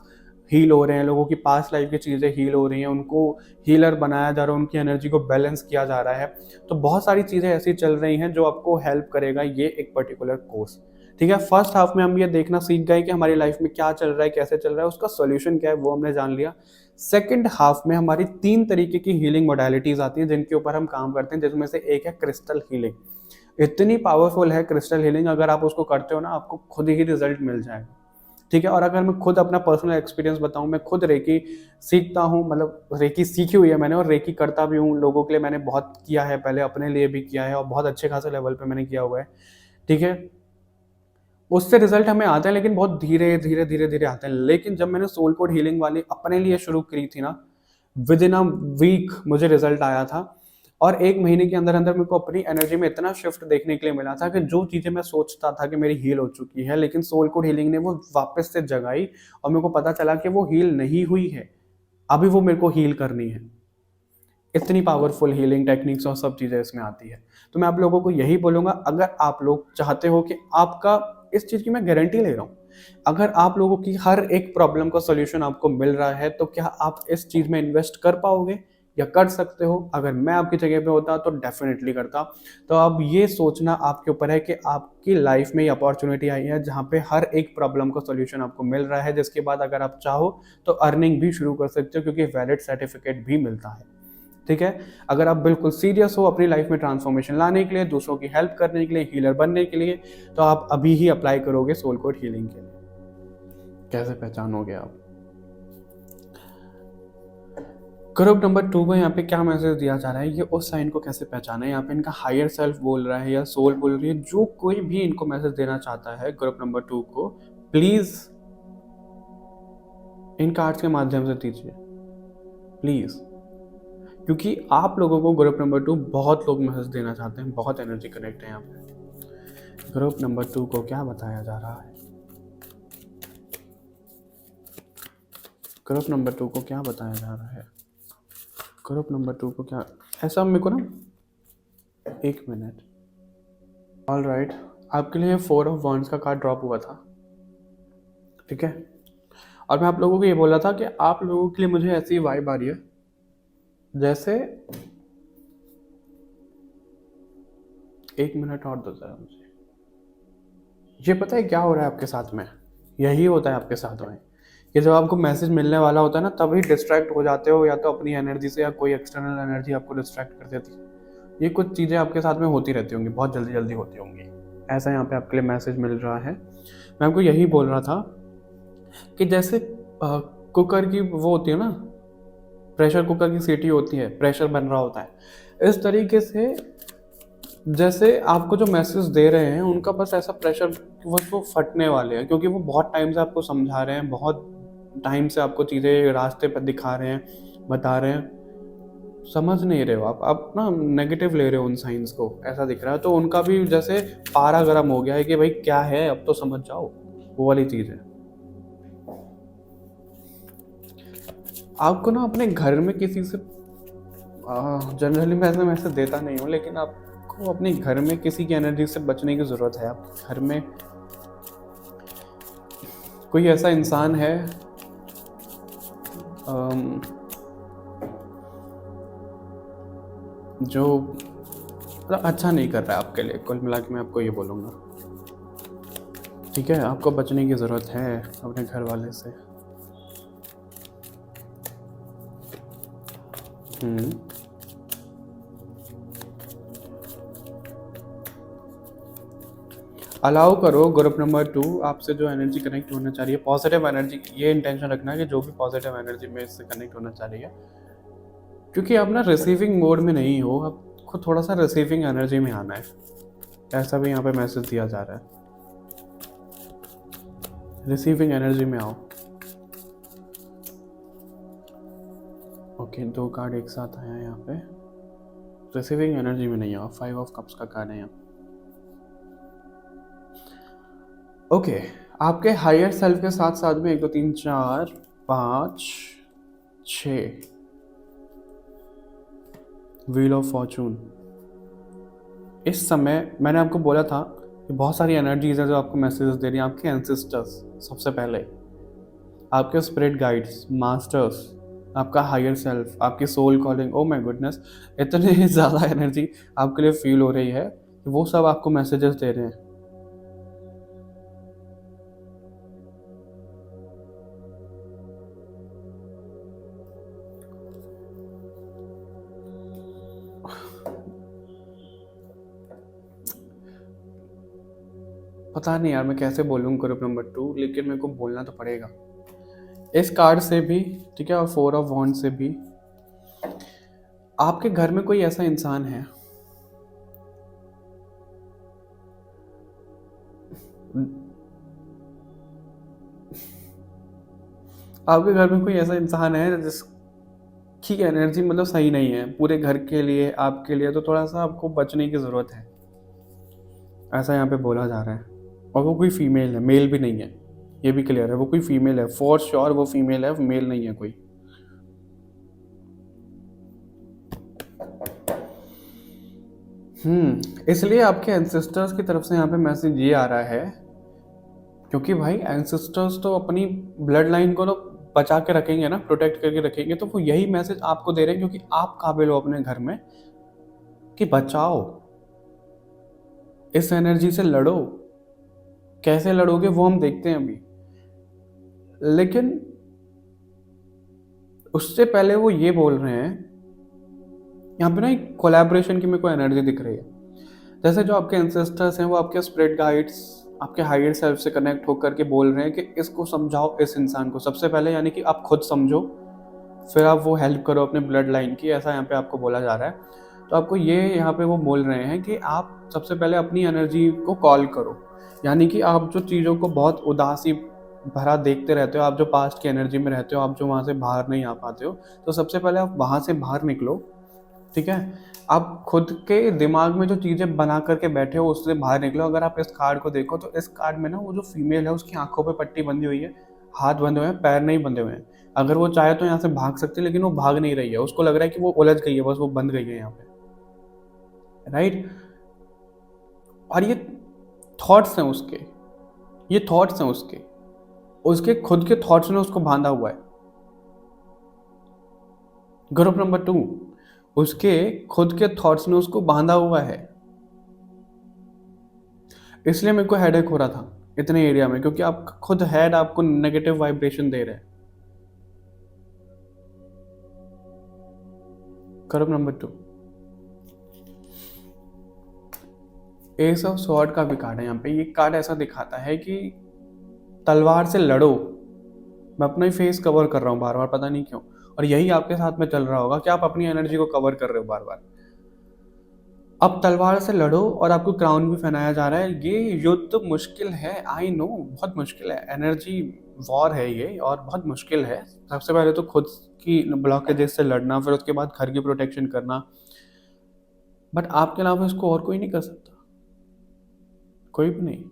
S1: हील हो रहे हैं, लोगों की पास्ट लाइफ की चीज़ें हील हो रही हैं, उनको हीलर बनाया जा रहा है, उनकी एनर्जी को बैलेंस किया जा रहा है। तो बहुत सारी चीज़ें ऐसी चल रही हैं जो आपको हेल्प करेगा ये एक पर्टिकुलर कोर्स। ठीक है, फर्स्ट हाफ में हम ये देखना सीख गए कि हमारी लाइफ में क्या चल रहा है, कैसे चल रहा है, उसका सोल्यूशन क्या है, वो हमने जान लिया। सेकेंड हाफ में हमारी 3 तरीके की हीलिंग मोडालिटीज़ आती हैं जिनके ऊपर हम काम करते हैं, जिसमें से एक है क्रिस्टल हीलिंग। इतनी पावरफुल है क्रिस्टल हीलिंग, अगर आप उसको करते हो ना, आपको खुद ही रिजल्ट मिल जाएगा। ठीक है। और अगर मैं खुद अपना पर्सनल एक्सपीरियंस बताऊं, मैं खुद रेकी सीखता हूं, मतलब रेकी सीखी हुई है मैंने और रेकी करता भी हूं लोगों के लिए। मैंने बहुत किया है पहले, अपने लिए भी किया है और बहुत अच्छे खासे लेवल पे मैंने किया हुआ है। ठीक है। उससे रिजल्ट हमें आते हैं लेकिन बहुत धीरे धीरे धीरे धीरे आते हैं। लेकिन जब मैंने सोल कोड हीलिंग वाली अपने लिए शुरू की थी ना, विद इन अ वीक मुझे रिजल्ट आया था। और एक महीने के अंदर अंदर मेरे को अपनी एनर्जी में इतना शिफ्ट देखने के लिए मिला था कि जो चीज़ें मैं सोचता था कि मेरी हील हो चुकी है, लेकिन सोल कोड हीलिंग ने वो वापस से जगाई और मेरे को पता चला कि वो हील नहीं हुई है, अभी वो मेरे को हील करनी है। इतनी पावरफुल हीलिंग टेक्निक्स और सब चीज़ें इसमें आती है। तो मैं आप लोगों को यही बोलूँगा, अगर आप लोग चाहते हो कि आपका, इस चीज़ की मैं गारंटी ले रहा हूँ, अगर आप लोगों की हर एक प्रॉब्लम का सॉल्यूशन आपको मिल रहा है, तो क्या आप इस चीज़ में इन्वेस्ट कर पाओगे या कर सकते हो? अगर मैं आपकी जगह पे होता तो डेफिनेटली करता। तो अब ये सोचना आपके ऊपर है कि आपकी लाइफ में ये अपॉर्चुनिटी आई है जहाँ पे हर एक प्रॉब्लम का सॉल्यूशन आपको मिल रहा है, जिसके बाद अगर आप चाहो तो अर्निंग भी शुरू कर सकते हो, क्योंकि वैलिड सर्टिफिकेट भी मिलता है। ठीक है। अगर आप बिल्कुल सीरियस हो अपनी लाइफ में ट्रांसफॉर्मेशन लाने के लिए, दूसरों की हेल्प करने के लिए, हीलर बनने के लिए, तो आप अभी ही अप्लाई करोगे सोल कोड हीलिंग के लिए। कैसे पहचानोगे आप? ग्रुप नंबर 2 को यहाँ पे क्या मैसेज दिया जा रहा है, ये उस साइन को कैसे पहचाना है? यहाँ पे इनका हायर सेल्फ बोल रहा है या सोल बोल रही है, जो कोई भी इनको मैसेज देना चाहता है ग्रुप नंबर 2 को, प्लीज इन कार्ड्स के माध्यम से दीजिए, प्लीज। क्योंकि आप लोगों को ग्रुप नंबर 2 बहुत लोग मैसेज देना चाहते हैं, बहुत एनर्जी कनेक्ट है यहाँ पे। ग्रुप नंबर 2 को क्या बताया जा रहा है? ग्रुप नंबर 2 को क्या बताया जा रहा है? ग्रुप नंबर 2 को क्या, ऐसा मेरे को ना, एक मिनट। ऑल राइट, आपके लिए 4 ऑफ वॉन्ड्स का कार्ड ड्रॉप हुआ था। ठीक है। और मैं आप लोगों को ये बोला था कि आप लोगों के लिए मुझे ऐसी वाइब आ रही है जैसे, एक मिनट और दो जरा मुझे। ये पता है क्या हो रहा है आपके साथ में? यही होता है आपके साथ में कि जब आपको मैसेज मिलने वाला होता है ना, तभी डिस्ट्रैक्ट हो जाते हो, या तो अपनी एनर्जी से या कोई एक्सटर्नल एनर्जी आपको डिस्ट्रैक्ट कर देती है। ये कुछ चीज़ें आपके साथ में होती रहती होंगी, बहुत जल्दी जल्दी होती होंगी। ऐसा यहाँ पे आपके लिए मैसेज मिल रहा है। मैं आपको यही बोल रहा था कि जैसे कुकर की वो होती है ना, प्रेशर कुकर की सीटी होती है, प्रेशर बन रहा होता है, इस तरीके से जैसे आपको जो मैसेज दे रहे हैं उनका बस ऐसा प्रेशर, वो फटने वाले हैं, क्योंकि वो बहुत टाइम से आपको समझा रहे हैं, बहुत टाइम से आपको चीज़ें रास्ते पर दिखा रहे हैं, बता रहे हैं, समझ नहीं रहे हो आप ना नेगेटिव ले रहे हो उन साइंस को, ऐसा दिख रहा है। तो उनका भी जैसे पारा गर्म हो गया है कि भाई क्या है, अब तो समझ जाओ, वो वाली चीज़ है। आपको ना अपने घर में किसी से, जनरली मैं ऐसे मैसेज देता नहीं हूँ, लेकिन आपको अपने घर में किसी की एनर्जी से बचने की ज़रूरत है। आपके घर में कोई ऐसा इंसान है जो मतलब अच्छा नहीं कर रहा है आपके लिए, कुल मिला के मैं आपको ये बोलूँगा। ठीक है, आपको बचने की ज़रूरत है अपने घर वाले से। अलाउ करो ग्रुप नंबर 2 आपसे जो एनर्जी कनेक्ट होना चाह रही है, पॉजिटिव एनर्जी, ये इंटेंशन रखना कि जो भी पॉजिटिव एनर्जी में इससे कनेक्ट होना चाह रही है, क्योंकि आप ना रिसीविंग मोड में नहीं हो, आपको थोड़ा सा रिसीविंग एनर्जी में आना है, ऐसा भी यहाँ पे मैसेज दिया जा रहा है। रिसीविंग एनर्जी में आओ। ओके, 2 कार्ड एक साथ आया यहाँ पे, रिसीविंग एनर्जी में नहीं आओ। 5 ऑफ कप्स का कार्ड है यहाँ। ओके, आपके हायर सेल्फ के साथ साथ में 1 2 3 4 5 6 व्हील ऑफ फॉर्चून। इस समय मैंने आपको बोला था कि बहुत सारी एनर्जीज है जो आपको मैसेजेस दे रही हैं। आपके एंसेस्टर्स सबसे पहले, आपके स्पिरिट गाइड्स, मास्टर्स, आपका हायर सेल्फ, आपकी soul calling. Oh my goodness, इतने ज़्यादा एनर्जी आपके लिए फील हो रही है कि वो सब आपको मैसेजेस दे रहे हैं। पता नहीं यार मैं कैसे बोलूँ ग्रुप नंबर 2, लेकिन मेरे को बोलना तो पड़ेगा। इस कार्ड से भी, ठीक है, और 4 ऑफ वॉन्ड से भी आपके घर में कोई ऐसा इंसान है, आपके घर में कोई ऐसा इंसान है जिसकी एनर्जी मतलब सही नहीं है पूरे घर के लिए, आपके लिए, तो थोड़ा सा आपको बचने की ज़रूरत है, ऐसा यहाँ पे बोला जा रहा है। और वो कोई फीमेल है, मेल भी नहीं है, ये भी क्लियर है। वो कोई फीमेल है, फॉर श्योर वो फीमेल है, मेल नहीं है कोई। इसलिए आपके एंसेस्टर्स की तरफ से यहाँ पे मैसेज ये आ रहा है, क्योंकि भाई एंसेस्टर्स तो अपनी ब्लड लाइन को तो बचा के रखेंगे ना, प्रोटेक्ट करके रखेंगे, तो वो यही मैसेज आपको दे रहे हैं, क्योंकि आप काबिल हो अपने घर में कि बचाओ, इस एनर्जी से लड़ो। कैसे लड़ोगे वो हम देखते हैं अभी, लेकिन उससे पहले वो ये बोल रहे हैं, यहाँ पे ना एक कोलैबोरेशन की मेरे को एनर्जी दिख रही है। जैसे जो आपके एंसेस्टर्स हैं वो आपके स्पिरिट गाइड्स, आपके हायर सेल्फ से कनेक्ट होकर के बोल रहे हैं कि इसको समझाओ, इस इंसान को सबसे पहले, यानी कि आप खुद समझो, फिर आप वो हेल्प करो अपने ब्लड लाइन की, ऐसा यहाँ पे आपको बोला जा रहा है। तो आपको ये यहाँ पे वो बोल रहे हैं कि आप सबसे पहले अपनी एनर्जी को कॉल करो, यानी कि आप जो चीज़ों को बहुत उदासी भरा देखते रहते हो, आप जो पास्ट की एनर्जी में रहते हो, आप जो वहाँ से बाहर नहीं आ पाते हो, तो सबसे पहले आप वहाँ से बाहर निकलो, ठीक है। आप खुद के दिमाग में जो चीज़ें बना करके बैठे हो उससे बाहर निकलो। अगर आप इस कार्ड को देखो तो इस कार्ड में ना वो जो फीमेल है उसकी आंखों पे पट्टी बंधी हुई है, हाथ बंधे हुए हैं, पैर नहीं बंधे हुए हैं। अगर वो चाहे तो यहाँ से भाग सकती है, लेकिन वो भाग नहीं रही है, उसको लग रहा है कि वो उलझ गई है, बस वो बंध गई है यहाँ पे, राइट। और ये थॉट्स हैं उसके, ये थॉट्स हैं उसके उसके खुद के थॉट्स ने उसको बांधा हुआ है। ग्रुप नंबर 2, उसके खुद के थॉट्स ने उसको बांधा हुआ है। इसलिए मेरे को हेडेक हो रहा था इतने एरिया में, क्योंकि आप खुद हेड आपको नेगेटिव वाइब्रेशन दे रहे हैं। Group number 2, S of sword का भी कार्ड है यहाँ पे। ये कार्ड ऐसा दिखाता है कि तलवार से लड़ो। मैं अपना ही फेस कवर कर रहा हूँ बार बार, पता नहीं क्यों, और यही आपके साथ में चल रहा होगा कि आप अपनी एनर्जी को कवर कर रहे हो बार बार। अब तलवार से लड़ो, और आपको क्राउन भी पहनाया जा रहा है। ये युद्ध मुश्किल है, आई नो, बहुत मुश्किल है, एनर्जी वॉर है ये, और बहुत मुश्किल है। सबसे पहले तो खुद की ब्लॉकेजेस से लड़ना, फिर उसके बाद घर की प्रोटेक्शन करना, बट आपके अलावा इसको और कोई नहीं कर सकता, कोई भी नहीं।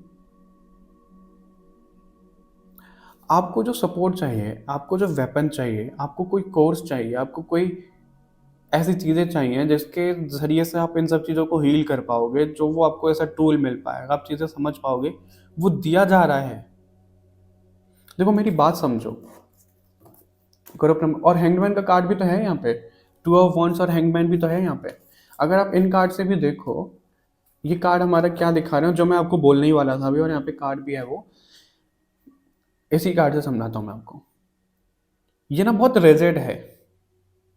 S1: आपको जो सपोर्ट चाहिए, आपको जो वेपन चाहिए, आपको कोई कोर्स चाहिए, आपको कोई ऐसी चीज़ें चाहिए जिसके ज़रिए से आप इन सब चीज़ों को हील कर पाओगे, जो वो आपको ऐसा टूल मिल पाएगा, आप चीज़ें समझ पाओगे, वो दिया जा रहा है। देखो मेरी बात समझो, ग्रुप नंबर, और हैंगमैन का कार्ड भी तो है यहाँ पे, 2 ऑफ वॉन्ड्स और हैंगमैन भी तो है यहाँ पे। अगर आप इन कार्ड से भी देखो, ये कार्ड हमारा क्या दिखा रहे हो, जो मैं आपको बोलने ही वाला था अभी, और यहाँ पे कार्ड भी है, वो इसी कार्ड से समझाता हूँ मैं आपको। ये ना बहुत रेजेड है,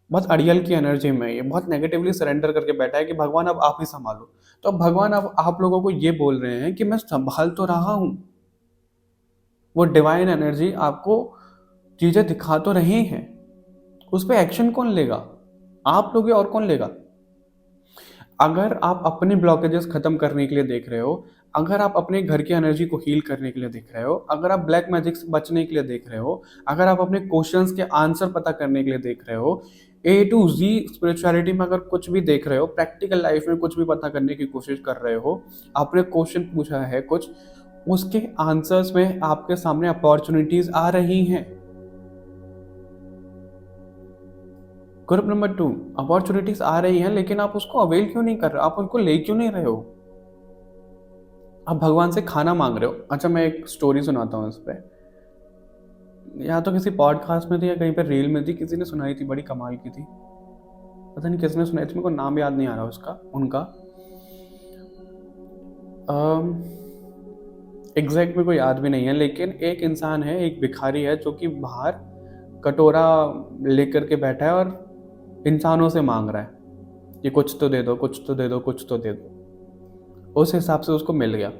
S1: बहुत अड़ियल की एनर्जी में, ये बहुत नेगेटिवली सरेंडर करके बैठा है कि भगवान अब आप ही संभालो। तो अब भगवान अब आप लोगों को ये बोल रहे हैं कि मैं संभाल तो रहा हूँ, वो डिवाइन एनर्जी आपको चीज़ें दिखा तो रहे हैं, उस पर एक्शन कौन लेगा? आप लोगे, और कौन लेगा? अगर आप अपने ब्लॉकेजेस खत्म करने के लिए देख रहे हो, अगर आप अपने घर की एनर्जी को हील करने के लिए देख रहे हो, अगर आप ब्लैक मैजिक से बचने के लिए देख रहे हो, अगर आप अपने क्वेश्चंस के आंसर पता करने के लिए देख रहे हो, ए टू जी स्पिरिचुअलिटी में अगर कुछ भी देख रहे हो, प्रैक्टिकल लाइफ में कुछ भी पता करने की कोशिश कर रहे हो, आपने क्वेश्चन पूछा है कुछ, उसके आंसर्स में आपके सामने अपॉर्चुनिटीज आ रही हैं। ग्रुप नंबर 2, अपॉर्चुनिटीज आ रही हैं, लेकिन आप उसको अवेल क्यों नहीं कर रहे हो? आप उसको ले क्यों नहीं रहे हो? आप भगवान से खाना मांग रहे हो। अच्छा, मैं एक स्टोरी सुनाता हूँ इस पर, या तो किसी पॉडकास्ट में थी या कहीं पर रील में थी, किसी ने सुनाई थी, बड़ी कमाल की थी, पता नहीं किसने सुनाई थी, मेरे को नाम याद नहीं आ रहा उसका, उनका एग्जैक्ट मेरे को याद भी नहीं है, लेकिन एक इंसान है, एक भिखारी है, जो कि बाहर कटोरा लेकर के बैठा है और इंसानों से मांग रहा है कि कुछ तो दे दो, कुछ तो दे दो, कुछ तो दे दो। उस हिसाब से उसको मिल गया।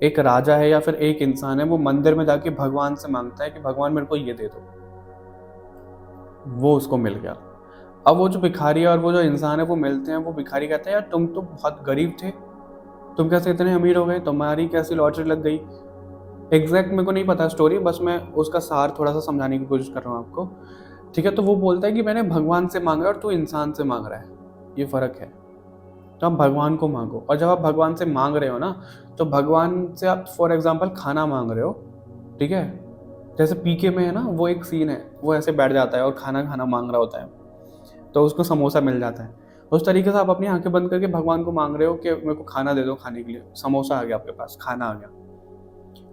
S1: एक राजा है या फिर एक इंसान है, वो मंदिर में जाके भगवान से मांगता है कि भगवान मेरे को ये दे दो, वो उसको मिल गया। अब वो जो भिखारी है और वो जो इंसान है वो मिलते हैं, वो भिखारी कहता है यार तुम तो बहुत गरीब थे, तुम कैसे इतने अमीर हो गए, तुम्हारी कैसी लॉटरी लग गई। एग्जैक्ट मेरे को नहीं पता स्टोरी, बस मैं उसका सार थोड़ा सा समझाने की कोशिश कर रहा हूँ आपको। ठीक है, तो वो बोलता है कि मैंने भगवान से मांगा और तू इंसान से मांग रहा है, ये फ़र्क है। तो आप भगवान को मांगो, और जब आप भगवान से मांग रहे हो ना, तो भगवान से आप फॉर एग्जांपल खाना मांग रहे हो, ठीक है। जैसे पीके में है ना, वो एक सीन है, वो ऐसे बैठ जाता है और खाना खाना मांग रहा होता है, तो उसको समोसा मिल जाता है। उस तरीके से आप अपनी आंखें बंद करके भगवान को मांग रहे हो कि मेरे को खाना दे दो खाने के लिए, समोसा आ गया आपके पास, खाना आ गया।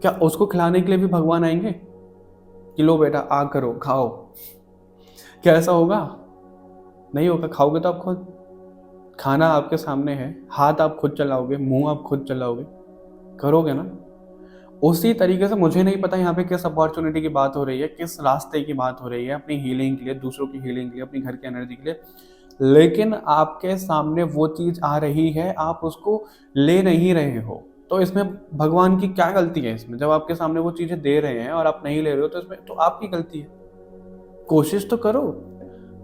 S1: क्या उसको खिलाने के लिए भी भगवान आएंगे कि लो बेटा आ करो खाओ? क्या ऐसा होगा? नहीं होगा। खाओगे तो आप खुद, खाना आपके सामने है, हाथ आप खुद चलाओगे, मुंह आप खुद चलाओगे, करोगे ना। उसी तरीके से मुझे नहीं पता यहाँ पे किस अपॉर्चुनिटी की बात हो रही है, किस रास्ते की बात हो रही है, अपनी हीलिंग के लिए, दूसरों की हीलिंग के लिए, अपनी घर की एनर्जी के लिए, लेकिन आपके सामने वो चीज आ रही है, आप उसको ले नहीं रहे हो। तो इसमें भगवान की क्या गलती है? इसमें जब आपके सामने वो चीजें दे रहे हैं और आप नहीं ले रहे हो, तो इसमें तो आपकी गलती है। कोशिश तो करो,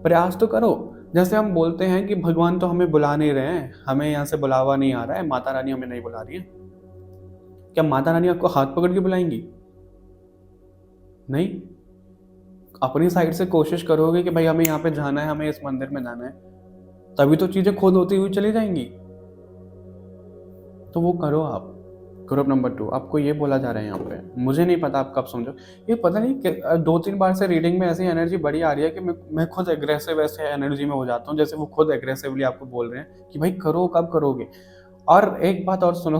S1: प्रयास तो करो। जैसे हम बोलते हैं कि भगवान तो हमें बुला नहीं रहे हैं, हमें यहाँ से बुलावा नहीं आ रहा है, माता रानी हमें नहीं बुला रही है। क्या माता रानी आपको हाथ पकड़ के बुलाएंगी? नहीं। अपनी साइड से कोशिश करोगे कि भाई हमें यहाँ पे जाना है, हमें इस मंदिर में जाना है, तभी तो चीजें खुद होती हुई चली जाएंगी। तो वो करो आप। ग्रुप नंबर 2 आपको ये बोला जा रहा है यहाँ पे, मुझे नहीं पता आप कब समझो। ये पता नहीं 2-3 बार से रीडिंग में ऐसी एनर्जी बड़ी आ रही है कि मैं खुद एग्रेसिव ऐसे एनर्जी में हो जाता हूँ, जैसे वो खुद एग्रेसिवली आपको बोल रहे हैं कि भाई करो, कब करोगे। और एक बात और सुनो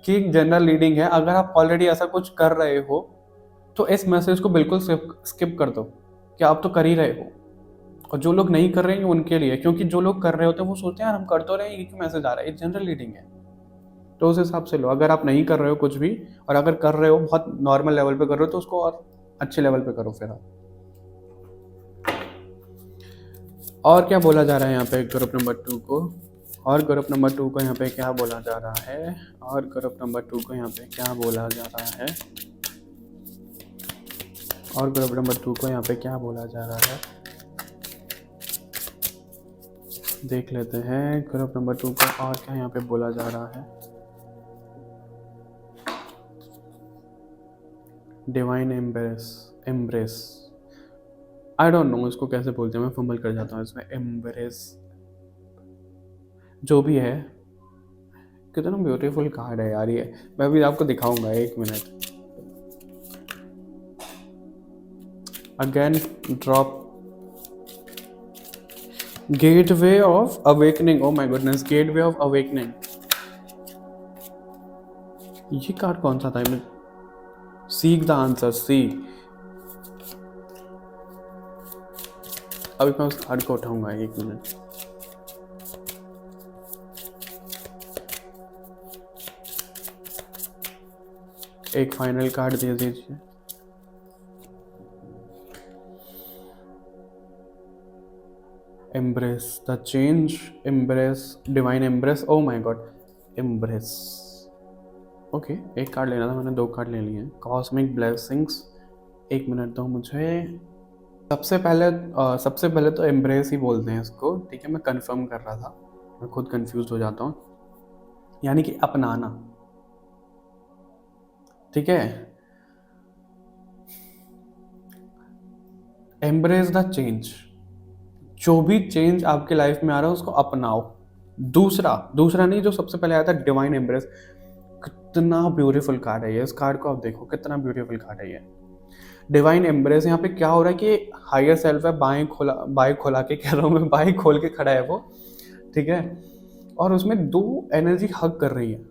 S1: कि एक जनरल रीडिंग है, अगर आप ऑलरेडी ऐसा कुछ कर रहे हो तो इस मैसेज को बिल्कुल स्किप कर दो कि आप तो कर ही रहे हो। और जो लोग नहीं कर रहे हैं उनके लिए, क्योंकि जो लोग कर रहे होते हैं वो सोचते हैं यार हम कर तो रहे हैं, ये क्यों मैसेज आ रहा है, ये जनरल रीडिंग है। तो उस हिसाब से लो। अगर आप नहीं कर रहे हो कुछ भी, और अगर कर रहे हो बहुत नॉर्मल लेवल पे कर रहे हो, तो उसको और अच्छे लेवल पे करो फिर आप। और क्या बोला जा रहा है यहाँ पे ग्रुप नंबर 2 को? और ग्रुप नंबर 2 को यहाँ पे क्या बोला जा रहा है? और ग्रुप नंबर 2 को यहाँ पे क्या बोला जा रहा है? और ग्रुप नंबर 2 को यहाँ पे क्या बोला जा रहा है? देख लेते हैं ग्रुप नंबर 2 को और क्या यहाँ पे बोला जा रहा है। Divine embrace, I don't know इसको कैसे बोलते हैं, मैं फंबल कर जाता हूँ इसमें। एम्ब्रेस जो भी है, कितना ब्यूटीफुल कार्ड है यार ये। मैं भी आपको दिखाऊंगा, 1 minute. Again drop gateway of awakening, O my goodness, gateway of awakening. ये कार्ड कौन सा था? मैं सीक द आंसर, सी। अभी मैं उस कार्ड को उठाऊंगा, 1 मिनट। एक फाइनल कार्ड दे दीजिए। Embrace the change, embrace divine embrace, oh my God, embrace. Okay, एक कार्ड लेना था, मैंने 2 कार्ड ले लिए हैं। कॉस्मिक ब्लेसिंग्स, 1 मिनट दो मुझे। सबसे पहले तो एम्ब्रेस ही बोलते हैं इसको, ठीक है। मैं कंफर्म कर रहा था, मैं खुद कंफ्यूज हो जाता हूँ। यानी कि अपनाना, ठीक है। एम्ब्रेस द चेंज, जो भी चेंज आपके लाइफ में आ रहा है उसको अपनाओ। दूसरा नहीं, जो सबसे पहले आया था डिवाइन एम्ब्रेस। कितना ब्यूटीफुल कार्ड है ये, इस कार्ड को आप देखो, कितना ब्यूटीफुल कार्ड है ये डिवाइन एम्ब्रेस। यहाँ पे क्या हो रहा है कि हायर सेल्फ है, बाएं खोला के कह रहा हूँ मैं, बाएं खोल के खड़ा है वो, ठीक है। और उसमें 2 एनर्जी हग कर रही है।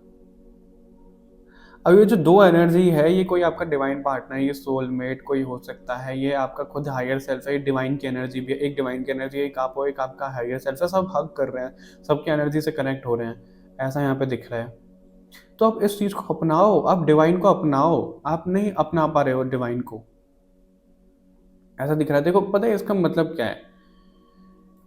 S1: अब ये जो 2 एनर्जी है, ये कोई आपका डिवाइन पार्टनर है, ये सोलमेट कोई हो सकता है, ये आपका खुद हायर सेल्फ है, ये डिवाइन की एनर्जी भी है। एक डिवाइन की एनर्जी है, एक आप हो, एक आपका हायर सेल्फ है, सब हग कर रहे हैं, सबकी एनर्जी से कनेक्ट हो रहे हैं, ऐसा यहाँ पे दिख रहा है। तो आप इस चीज़ को अपनाओ, आप डिवाइन को अपनाओ। आप नहीं अपना पा रहे हो डिवाइन को, ऐसा दिख रहा है। देखो पता है इसका मतलब क्या है?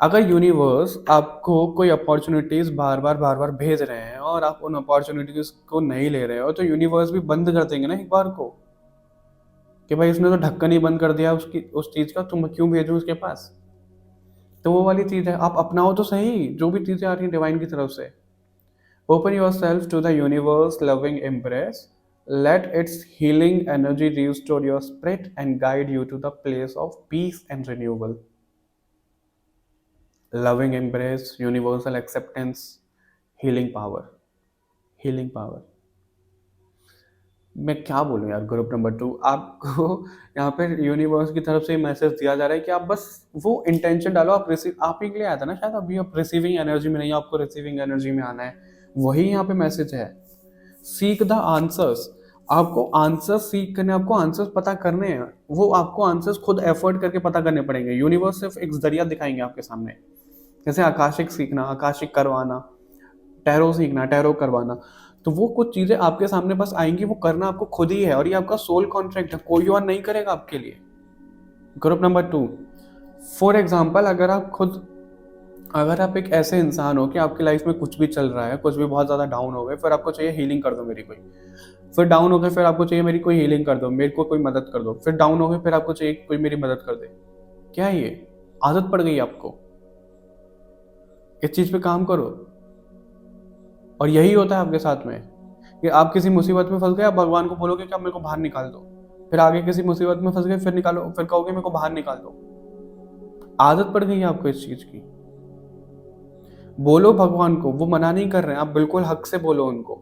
S1: अगर यूनिवर्स आपको कोई अपॉर्चुनिटीज़ बार बार भेज रहे हैं और आप उन अपॉर्चुनिटीज़ को नहीं ले रहे हो, तो यूनिवर्स भी बंद कर देंगे ना एक बार को, कि भाई इसने तो ढक्कन ही बंद कर दिया उसकी उस चीज़ का, तुम क्यों भेजूँ उसके पास। तो वो वाली चीज़ है, आप अपनाओ तो सही जो भी चीज़ें आ रही हैं डिवाइन की तरफ से। Open yourself to the universe loving embrace, let its healing energy restore your spirit and guide you to the place of peace and renewal. Loving embrace, universal acceptance, healing power, healing power. मैं क्या बोलूँ यार। Group number 2 आपको यहाँ पे universe की तरफ से मैसेज दिया जा रहा है कि आप बस वो इंटेंशन डालो। आप रिसीव, आप ही के लिए आया था ना शायद, अभी आप रिसीविंग एनर्जी में नहीं, आपको रिसीविंग एनर्जी में आना है, वही यहाँ पे मैसेज है। सीक द आंसर्स, आपको आंसर्स सीख करने, आपको आंसर्स पता करने हैं, वो आपको आंसर्स खुद एफर्ट करके पता करने पड़ेंगे। यूनिवर्स सिर्फ एक जरिया दिखाएंगे आपके सामने, जैसे आकाशिक सीखना, आकाशिक करवाना, टैरो सीखना, टैरो करवाना, तो वो कुछ चीज़ें आपके सामने बस आएंगी, वो करना आपको खुद ही है, और ये आपका सोल कॉन्ट्रैक्ट है, कोई और नहीं करेगा आपके लिए। ग्रुप नंबर 2, फॉर एग्जाम्पल, अगर आप एक ऐसे इंसान हो कि आपकी लाइफ में कुछ भी चल रहा है, कुछ भी बहुत ज़्यादा डाउन हो गए, फिर आपको चाहिए हीलिंग कर दो मेरी कोई, फिर डाउन हो गए, फिर आपको चाहिए मेरी कोई हीलिंग कर दो, मेरे को कोई मदद कर दो, फिर डाउन हो गए, फिर आपको चाहिए कोई मेरी मदद कर दे। क्या है ये? आदत पड़ गई आपको, इस चीज़ पे काम करो। और यही होता है आपके साथ में कि आप किसी मुसीबत में फंस गए, आप भगवान को बोलोगे कि आप मेरे को बाहर निकाल दो, फिर आगे किसी मुसीबत में फंस गए, फिर निकालो, फिर कहोगे मेरे को बाहर निकाल दो। आदत पड़ गई है आपको इस चीज की। बोलो भगवान को, वो मना नहीं कर रहे हैं, आप बिल्कुल हक से बोलो उनको,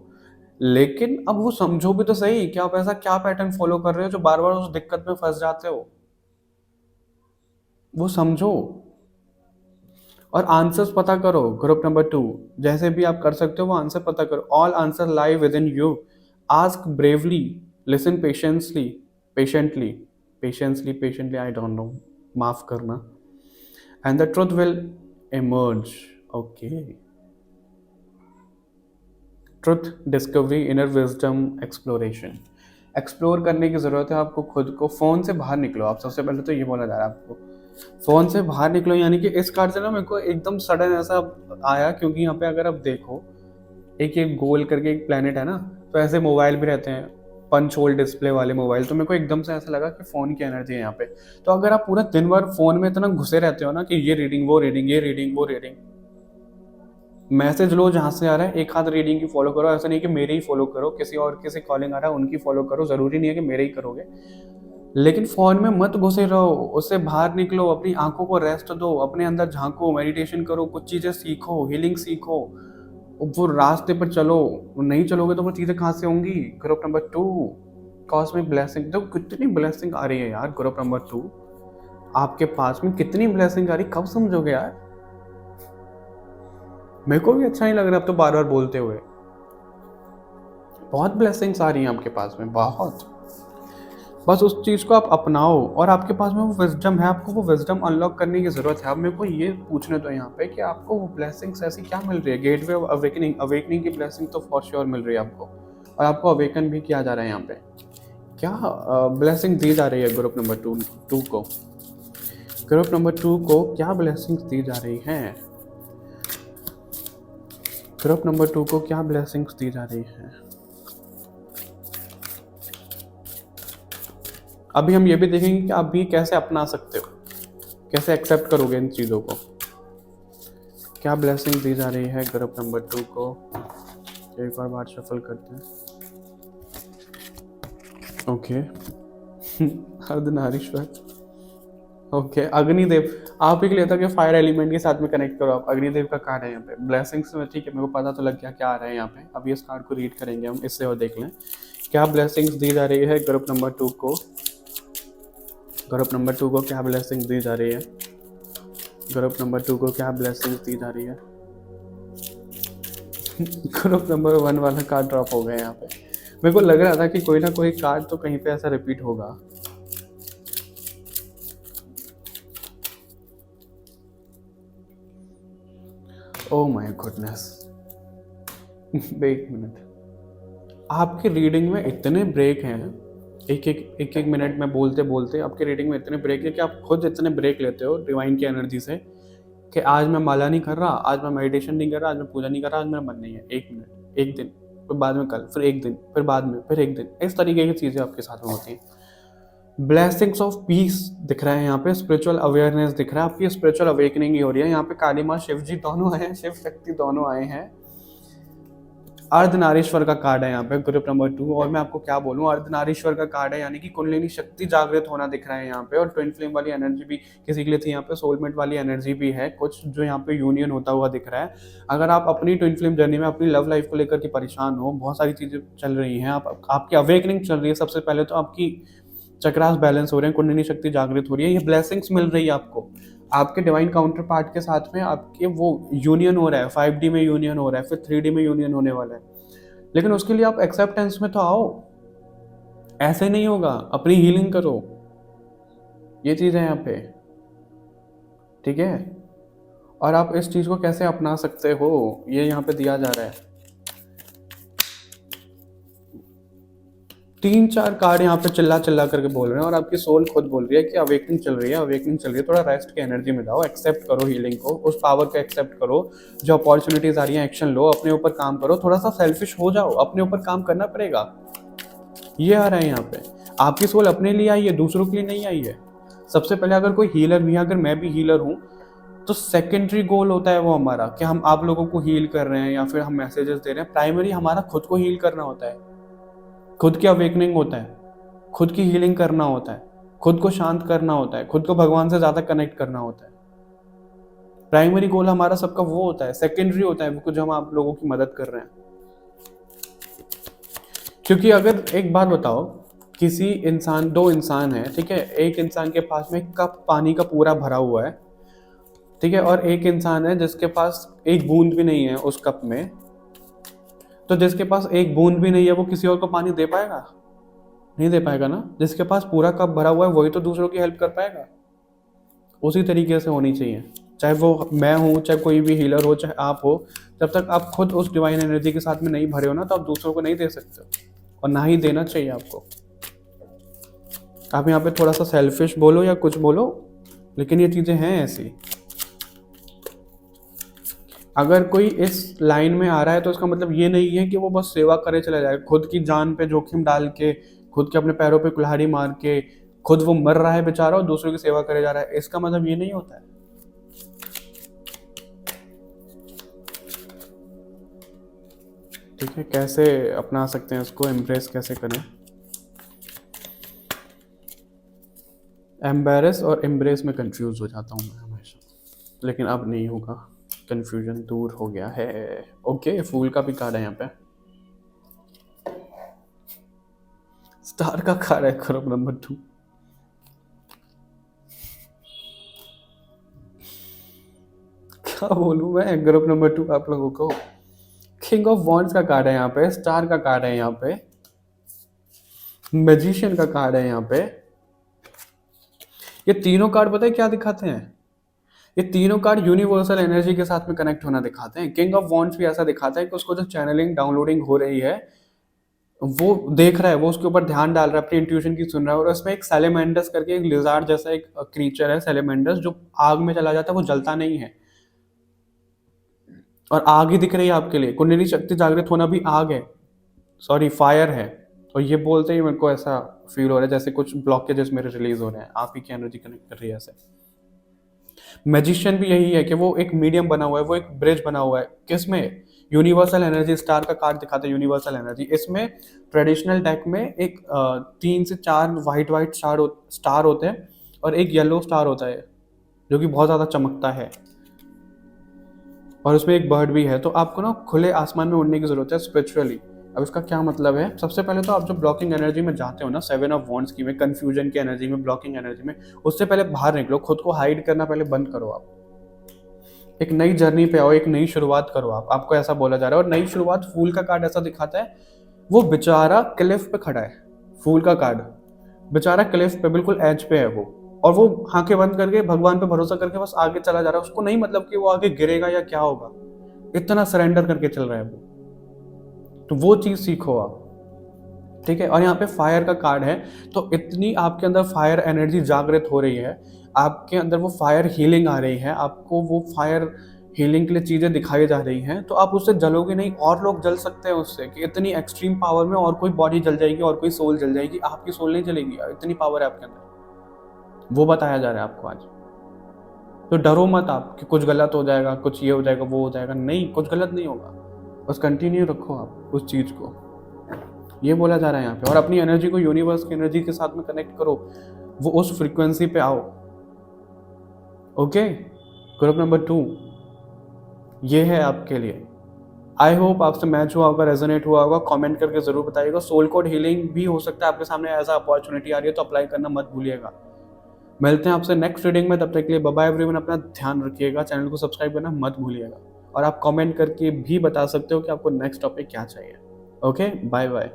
S1: लेकिन अब वो समझो भी तो सही कि आप ऐसा क्या पैटर्न फॉलो कर रहे हो जो बार बार उस दिक्कत में फंस जाते हो। वो समझो और आंसर्स पता करो। ग्रुप नंबर 2, जैसे भी आप कर सकते हो वो आंसर पता करो। All answer lie with in you, ask bravely, listen patiently I don't know, माफ करना, and the truth will emerge। Okay, truth discovery, inner wisdom, exploration. Explore करने की ज़रूरत है आपको खुद को। फ़ोन से बाहर निकलो, आप सबसे पहले तो ये बोला जा रहा है आपको, फ़ोन से बाहर निकलो। यानी कि इस कार्ड से ना मेरे को एकदम सडन ऐसा आया, क्योंकि यहाँ पे अगर आप देखो, एक ये गोल करके एक प्लेनेट है ना, तो ऐसे मोबाइल भी रहते हैं, पंच होल डिस्प्ले वाले मोबाइल, तो मेरे को एकदम से ऐसा लगा कि फ़ोन की एनर्जी है यहाँ पे। तो अगर आप पूरा दिन भर फ़ोन में इतना घुसे रहते हो ना कि ये रीडिंग वो रीडिंग, ये रीडिंग वो रीडिंग, मैसेज लो जहाँ से आ रहा है, एक हाथ रीडिंग की फॉलो करो। ऐसा नहीं कि मेरे ही फॉलो करो, किसी और किसी कॉलिंग आ रहा है उनकी फॉलो करो, ज़रूरी नहीं है कि मेरे ही करोगे, लेकिन फ़ोन में मत घुसे रहो, उससे बाहर निकलो, अपनी आंखों को रेस्ट दो, अपने अंदर झांको, मेडिटेशन करो, कुछ चीज़ें सीखो, हीलिंग सीखो, वो रास्ते पर चलो। वो नहीं चलोगे तो वो चीज़ें कहाँ से होंगी। Group number 2, cosmic blessing. तो कितनी ब्लेसिंग आ रही है यार ग्रुप नंबर 2, आपके पास में कितनी ब्लेसिंग आ रही, कब समझोगे यार। मेरे को भी अच्छा नहीं लग रहा अब तो बार बार बोलते हुए। बहुत ब्लेसिंग्स आ रही हैं आपके पास में, बहुत। बस उस चीज़ को आप अपनाओ, और आपके पास में वो विजडम है, आपको वो विजडम अनलॉक करने की ज़रूरत है। अब मेरे को ये पूछने दो यहाँ पे कि आपको वो ब्लेसिंग्स ऐसी क्या मिल रही है। गेटवे ऑफ अवेकनिंग की ब्लेसिंग तो फॉर श्योर मिल रही है आपको, और आपको अवेकन भी किया जा रहा है यहाँ पे। क्या ब्लेसिंग दी जा रही है ग्रुप नंबर 2 को? ग्रुप नंबर 2 को क्या ब्लेसिंग्स दी जा रही हैं? ग्रुप नंबर 2 को क्या ब्लेसिंग्स दी जा रही हैं? अभी हम ये भी देखेंगे कि आप भी कैसे अपना सकते हो, कैसे एक्सेप्ट करोगे इन चीज़ों को। क्या ब्लेसिंग दी जा रही है ग्रुप नंबर 2 को? एक और बार शफल करते हैं। ओके अर्धनारीश्वर। ओके, अग्निदेव। आप ही के लिए था कि फायर एलिमेंट के साथ में कनेक्ट करो आप। अग्निदेव का कार्ड है यहाँ पे। ब्लेसिंग्स में ठीक है, मेरे को पता तो लग गया क्या आ रहा है यहाँ पे। अभी इस कार्ड को रीड करेंगे हम, इससे और देख लें क्या ब्लेसिंग्स दी जा रही है ग्रुप नंबर 2 को। ग्रुप नंबर 2 को क्या ब्लेसिंग दी जा रही है? ग्रुप नंबर 2 को क्या ब्लेसिंग दी जा रही है? ग्रुप नंबर 1 वाला कार्ड ड्रॉप हो गया यहाँ पे। मेरे को लग रहा था कि कोई ना कोई कार्ड तो कहीं पे ऐसा रिपीट होगा। Oh my goodness. एक मिनट, आपकी रीडिंग में इतने ब्रेक हैं, एक मिनट में बोलते बोलते आपके रीडिंग में इतने ब्रेक है कि आप खुद इतने ब्रेक लेते हो डिवाइन की एनर्जी से कि आज मैं माला नहीं कर रहा, आज मैं मेडिटेशन नहीं कर रहा, आज मैं पूजा नहीं कर रहा, आज मेरा मन नहीं है, 1 मिनट, एक दिन, फिर बाद में कल, फिर एक दिन, फिर बाद में, फिर एक दिन, इस तरीके की चीज़ें आपके साथ में होती हैं। ब्लेसिंग्स ऑफ पीस दिख रहा है यहाँ पे, स्पिरिचुअल अवेयरनेस दिख रहा है, आपकी स्पिरिचुअल अवेकनिंग ही हो रही है। यहाँ पे काली माँ शिव जी दोनों आए हैं, शिव शक्ति दोनों आए हैं। अर्धनारीश्वर का कार्ड है यहाँ पे, ग्रुप नंबर 2। और मैं आपको क्या बोलूँ, अर्धनारीश्वर का कार्ड है, यानी कि कुंडलिनी शक्ति जागृत होना दिख रहा है यहाँ पे। और ट्विन फ्लेम वाली एनर्जी भी किसी के लिए थी यहाँ पे, सोलमेट वाली एनर्जी भी है कुछ, जो यहाँ पे यूनियन होता हुआ दिख रहा है। अगर आप अपनी ट्विन फ्लेम जर्नी में अपनी लव लाइफ को लेकर के परेशान हो, बहुत सारी चीज़ें चल रही हैं, आपकी अवेकनिंग चल रही है, सबसे पहले तो आपकी चक्रास बैलेंस हो रहे हैं, कुंडलिनी शक्ति जागृत हो रही है, ये ब्लेसिंग्स मिल रही है आपको, आपके डिवाइन काउंटर पार्ट के साथ में आपके वो यूनियन हो रहा है, 5D में यूनियन हो रहा है, फिर 3D में यूनियन होने वाला है। लेकिन उसके लिए आप एक्सेप्टेंस में तो आओ, ऐसे नहीं होगा, अपनी हीलिंग करो, ये चीज़ है यहाँ पे, ठीक है। और आप इस चीज़ को कैसे अपना सकते हो, ये यहाँ पे दिया जा रहा है। 3-4 कार्ड यहाँ पे चिल्ला चिल्ला करके बोल रहे हैं, और आपकी सोल खुद बोल रही है कि अवेकनिंग चल रही है, अवेकनिंग चल रही है, थोड़ा रेस्ट की एनर्जी में जाओ, एक्सेप्ट करो हीलिंग को, उस पावर को एक्सेप्ट करो, जो अपॉर्चुनिटीज आ रही हैं एक्शन लो, अपने ऊपर काम करो, थोड़ा सा सेल्फिश हो जाओ, अपने ऊपर काम करना पड़ेगा। ये आ रहा है यहाँ पे, आपकी सोल अपने लिए आई है, दूसरों के लिए नहीं आई है। सबसे पहले अगर कोई हीलर भी है, अगर मैं भी हीलर हूँ, तो सेकेंडरी गोल होता है वो हमारा कि हम आप लोगों को हील कर रहे हैं या फिर हम मैसेजेस दे रहे हैं। प्राइमरी हमारा खुद को हील करना होता है, खुद की अवेकनिंग होता है, खुद की हीलिंग करना होता है, खुद को शांत करना होता है, खुद को भगवान से ज्यादा कनेक्ट करना होता है। प्राइमरी गोल हमारा सबका वो होता है, सेकेंडरी होता है वो जो हम आप लोगों की मदद कर रहे हैं। क्योंकि अगर एक बात बताओ, किसी इंसान, 2 इंसान है, ठीक है, एक इंसान के पास में कप पानी का पूरा भरा हुआ है, ठीक है, और एक इंसान है जिसके पास एक बूंद भी नहीं है उस कप में, तो जिसके पास एक बूंद भी नहीं है वो किसी और को पानी दे पाएगा? नहीं दे पाएगा ना। जिसके पास पूरा कप भरा हुआ है वही तो दूसरों की हेल्प कर पाएगा। उसी तरीके से होनी चाहिए, चाहे वो मैं हूँ, चाहे कोई भी हीलर हो, चाहे आप हो, जब तक आप खुद उस डिवाइन एनर्जी के साथ में नहीं भरे हो ना, तो आप दूसरों को नहीं दे सकते, और ना ही देना चाहिए आपको। आप यहाँ पे थोड़ा सा सेल्फिश बोलो या कुछ बोलो, लेकिन ये चीज़ें हैं ऐसी। अगर कोई इस लाइन में आ रहा है तो उसका मतलब ये नहीं है कि वो बस सेवा करे चला जाए, खुद की जान पे जोखिम डाल के, खुद के अपने पैरों पे कुल्हाड़ी मार के, खुद वो मर रहा है बेचारा और दूसरों की सेवा करे जा रहा है, इसका मतलब ये नहीं होता है। ठीक है, कैसे अपना सकते हैं उसको, एम्ब्रेस कैसे करें। एम्बेरस और एम्ब्रेस में कंफ्यूज हो जाता हूँ मैं हमेशा, लेकिन अब नहीं होगा, कंफ्यूजन दूर हो गया है। ओके, फूल का भी कार्ड है यहाँ पे, स्टार का कार्ड है, ग्रुप नंबर 2। क्या बोलूँ मैं, ग्रुप नंबर 2 आप लोगों को। किंग ऑफ वॉन्ड्स का कार्ड है यहाँ पे, स्टार का कार्ड है यहाँ पे, मैजिशियन का कार्ड है यहाँ पे। ये तीनों कार्ड पता है क्या दिखाते हैं? ये तीनों कार्ड यूनिवर्सल एनर्जी के साथ में कनेक्ट होना दिखाते हैं। किंग ऑफ वॉन्ड्स भी ऐसा दिखाता है कि उसको जो चैनलिंग डाउनलोडिंग हो रही है वो देख रहा है, वो उसके ऊपर ध्यान डाल रहा है, अपनी इंट्यूशन की सुन रहा है। और उसमें एक सैलेमेंडस करके एक लिजार्ड जैसा एक क्रीचर है, सैलेमेंडस, जो आग में चला जाता है, वो जलता नहीं है, और आग ही दिख रही है आपके लिए। कुंडली शक्ति जागृत होना भी आग है, सॉरी फायर है। और ये बोलते ही मेरे को ऐसा फील हो रहा है जैसे कुछ ब्लॉकेजेस मेरे रिलीज हो रहे हैं, आप ही की एनर्जी कनेक्ट कर रही है ऐसे। मैजिशियन भी यही है कि वो एक मीडियम बना हुआ है, वो एक ब्रिज बना हुआ है, किसमें? Universal energy. स्टार का कार्ड दिखाता है यूनिवर्सल एनर्जी। इसमें ट्रेडिशनल डेक में एक 3 से 4 वाइट स्टार होते हैं और एक येलो स्टार होता है जो कि बहुत ज़्यादा चमकता है, और उसमें एक बर्ड भी है। तो आपको ना खुले आसमान में उड़ने की जरूरत है स्पिरिचुअली। अब इसका क्या मतलब है? सबसे पहले तो आप जो ब्लॉकिंग एनर्जी में जाते हो ना, 7 ऑफ वॉन्ड्स की में, कंफ्यूजन की एनर्जी में, ब्लॉकिंग एनर्जी में, उससे पहले बाहर निकलो, खुद को हाइड करना पहले बंद करो। आप एक नई जर्नी पे आओ, एक नई शुरुआत करो। आपको ऐसा बोला जा रहा है। और नई शुरुआत, फूल का कार्ड ऐसा दिखाता है, वो बेचारा क्लिफ पे खड़ा है। फूल का कार्ड, बेचारा क्लिफ पे, बिल्कुल एज पे है वो, और वो आंखें बंद करके भगवान पे भरोसा करके बस आगे चला जा रहा है। उसको नहीं मतलब कि वो आगे गिरेगा या क्या होगा, इतना सरेंडर करके चल रहा है वो। तो वो चीज सीखो आप। ठीक है। और यहाँ पे फायर का कार्ड है, तो इतनी आपके अंदर फायर एनर्जी जागृत हो रही है, आपके अंदर वो फायर हीलिंग आ रही है, आपको वो फायर हीलिंग के लिए चीज़ें दिखाई जा रही हैं, तो आप उससे जलोगे नहीं, और लोग जल सकते हैं उससे, कि इतनी एक्सट्रीम पावर में और कोई बॉडी जल जाएगी और कोई सोल जल जाएगी, आपकी सोल नहीं जलेगी, इतनी पावर है आपके अंदर, वो बताया जा रहा है आपको आज। तो डरो मत आप कि कुछ गलत हो जाएगा, कुछ ये हो जाएगा, वो हो जाएगा, नहीं, कुछ गलत नहीं होगा, बस कंटिन्यू रखो आप उस चीज़ को, ये बोला जा रहा है यहाँ पे। और अपनी एनर्जी को यूनिवर्स की एनर्जी के साथ में कनेक्ट करो, वो उस फ्रीक्वेंसी पे आओ। ओके, ग्रुप नंबर 2 ये है आपके लिए। आई होप आपसे मैच हुआ होगा, रेजोनेट हुआ होगा, कमेंट करके जरूर बताइएगा। सोल कोड हीलिंग भी हो सकता है आपके सामने, ऐसा अपॉर्चुनिटी आ रही है तो अप्लाई करना मत भूलिएगा। मिलते हैं आपसे नेक्स्ट रीडिंग में, तब तक के लिए बाय बाय एवरीवन, अपना ध्यान रखिएगा, चैनल को सब्सक्राइब करना मत भूलिएगा, और आप कमेंट करके भी बता सकते हो कि आपको नेक्स्ट टॉपिक क्या चाहिए। Okay, bye bye.